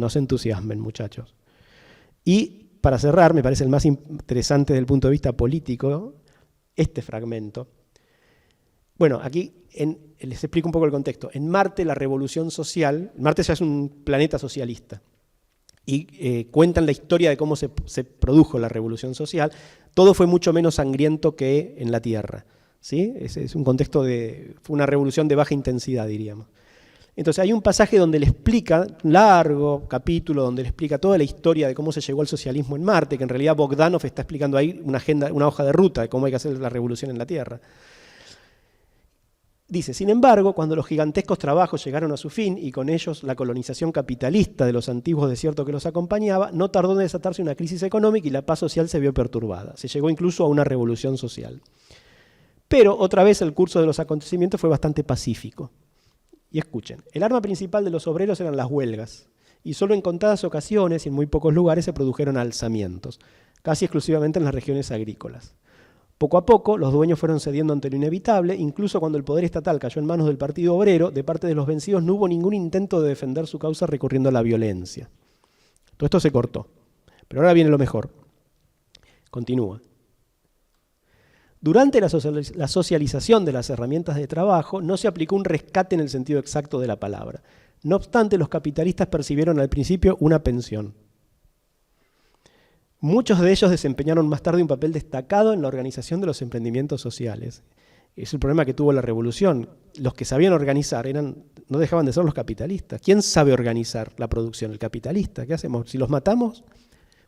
se entusiasmen, muchachos. Y para cerrar, me parece el más interesante desde el punto de vista político, este fragmento. Bueno, aquí les explico un poco el contexto. En Marte, la revolución social, Marte ya es un planeta socialista, y cuentan la historia de cómo se produjo la revolución social. Todo fue mucho menos sangriento que en la Tierra, ¿sí? Es un contexto fue una revolución de baja intensidad, diríamos. Entonces hay un pasaje donde le explica, un largo capítulo, donde le explica toda la historia de cómo se llegó al socialismo en Marte, que en realidad Bogdanov está explicando ahí una hoja de ruta de cómo hay que hacer la revolución en la Tierra. Dice, sin embargo, cuando los gigantescos trabajos llegaron a su fin y con ellos la colonización capitalista de los antiguos desiertos que los acompañaba, no tardó en desatarse una crisis económica y la paz social se vio perturbada. Se llegó incluso a una revolución social. Pero otra vez el curso de los acontecimientos fue bastante pacífico. Y escuchen, el arma principal de los obreros eran las huelgas, y solo en contadas ocasiones y en muy pocos lugares se produjeron alzamientos, casi exclusivamente en las regiones agrícolas. Poco a poco, los dueños fueron cediendo ante lo inevitable, incluso cuando el poder estatal cayó en manos del Partido Obrero, de parte de los vencidos no hubo ningún intento de defender su causa recurriendo a la violencia. Todo esto se cortó, pero ahora viene lo mejor. Continúa. Durante la socialización de las herramientas de trabajo no se aplicó un rescate en el sentido exacto de la palabra. No obstante, los capitalistas percibieron al principio una pensión. Muchos de ellos desempeñaron más tarde un papel destacado en la organización de los emprendimientos sociales. Es el problema que tuvo la revolución. Los que sabían organizar no dejaban de ser los capitalistas. ¿Quién sabe organizar la producción? El capitalista. ¿Qué hacemos? Si los matamos,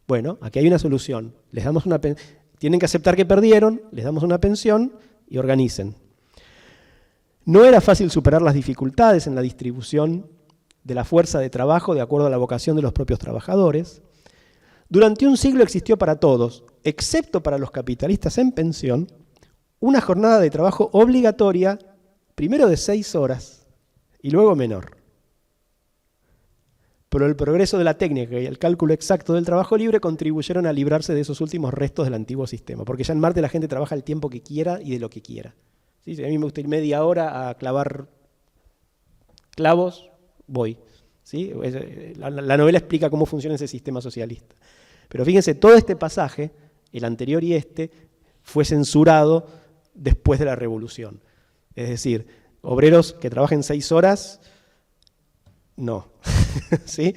bueno, aquí hay una solución. Les damos una pensión. Tienen que aceptar que perdieron, les damos una pensión y organicen. No era fácil superar las dificultades en la distribución de la fuerza de trabajo de acuerdo a la vocación de los propios trabajadores. Durante un siglo existió para todos, excepto para los capitalistas en pensión, una jornada de trabajo obligatoria, primero de 6 horas y luego menor. Pero el progreso de la técnica y el cálculo exacto del trabajo libre contribuyeron a librarse de esos últimos restos del antiguo sistema, porque ya en Marte la gente trabaja el tiempo que quiera y de lo que quiera. ¿Sí? Si a mí me gusta ir media hora a clavar clavos, voy. ¿sí? La novela explica cómo funciona ese sistema socialista. Pero fíjense, todo este pasaje, el anterior y este, fue censurado después de la Revolución. Es decir, obreros que trabajen 6 horas, no. ¿Sí?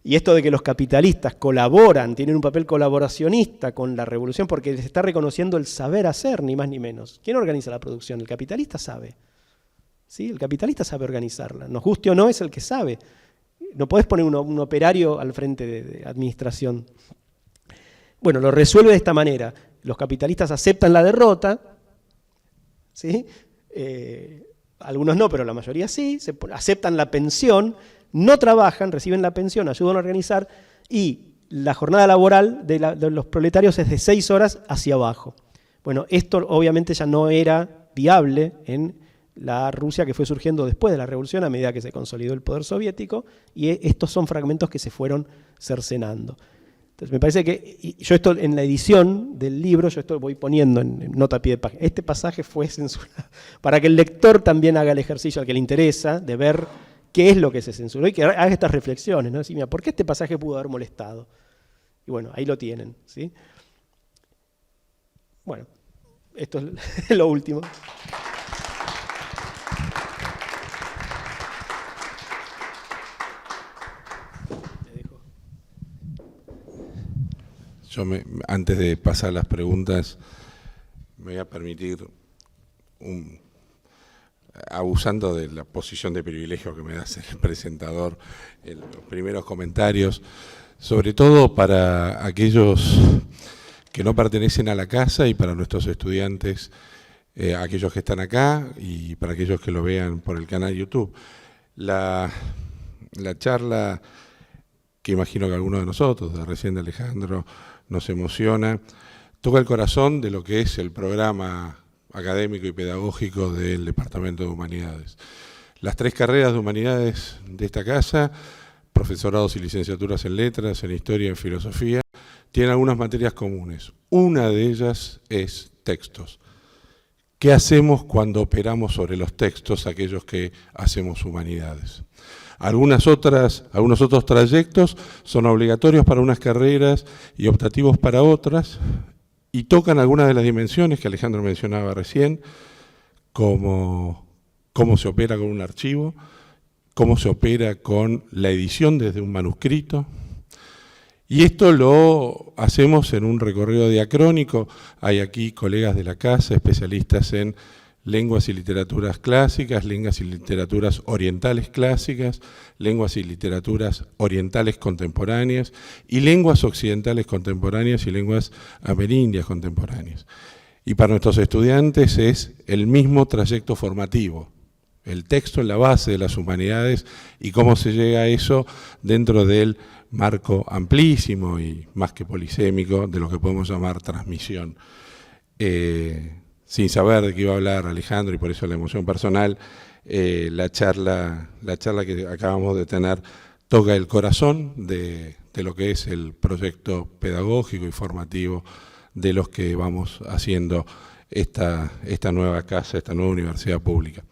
Y esto de que los capitalistas colaboran, tienen un papel colaboracionista con la revolución porque les está reconociendo el saber hacer, ni más ni menos. ¿Quién organiza la producción? El capitalista sabe. ¿Sí? El capitalista sabe organizarla. Nos guste o no, es el que sabe. No podés poner un operario al frente de administración. Bueno, lo resuelve de esta manera. Los capitalistas aceptan la derrota, ¿sí? Algunos no, pero la mayoría sí, aceptan la pensión, no trabajan, reciben la pensión, ayudan a organizar, y la jornada laboral de los proletarios es de 6 horas hacia abajo. Bueno, esto obviamente ya no era viable en la Rusia que fue surgiendo después de la revolución a medida que se consolidó el poder soviético, y estos son fragmentos que se fueron cercenando. Entonces me parece que, yo esto en la edición del libro, yo esto voy poniendo en nota a pie de página, este pasaje fue censurado, para que el lector también haga el ejercicio al que le interesa, de ver qué es lo que se censuró y que haga estas reflexiones, ¿no? Decir, mira, ¿por qué este pasaje pudo haber molestado? Y bueno, ahí lo tienen, ¿sí? Bueno, esto es lo último. Antes de pasar las preguntas, me voy a permitir, abusando de la posición de privilegio que me da ser el presentador, en los primeros comentarios, sobre todo para aquellos que no pertenecen a la casa y para nuestros estudiantes, aquellos que están acá y para aquellos que lo vean por el canal YouTube. La charla que imagino que algunos de nosotros, de recién de Alejandro, nos emociona, toca el corazón de lo que es el programa académico y pedagógico del Departamento de Humanidades. Las 3 carreras de Humanidades de esta casa, profesorados y licenciaturas en Letras, en Historia y en Filosofía, tienen algunas materias comunes. Una de ellas es textos. ¿Qué hacemos cuando operamos sobre los textos aquellos que hacemos Humanidades? Algunos otros trayectos son obligatorios para unas carreras y optativos para otras, y tocan algunas de las dimensiones que Alejandro mencionaba recién, como cómo se opera con un archivo, cómo se opera con la edición desde un manuscrito. Y esto lo hacemos en un recorrido diacrónico. Hay aquí colegas de la casa, especialistas en lenguas y literaturas clásicas, lenguas y literaturas orientales clásicas, lenguas y literaturas orientales contemporáneas, y lenguas occidentales contemporáneas y lenguas amerindias contemporáneas. Y para nuestros estudiantes es el mismo trayecto formativo, el texto en la base de las humanidades y cómo se llega a eso dentro del marco amplísimo y más que polisémico de lo que podemos llamar transmisión. Sin saber de qué iba a hablar Alejandro, y por eso la emoción personal, la charla que acabamos de tener toca el corazón de lo que es el proyecto pedagógico y formativo de los que vamos haciendo esta nueva casa, esta nueva universidad pública.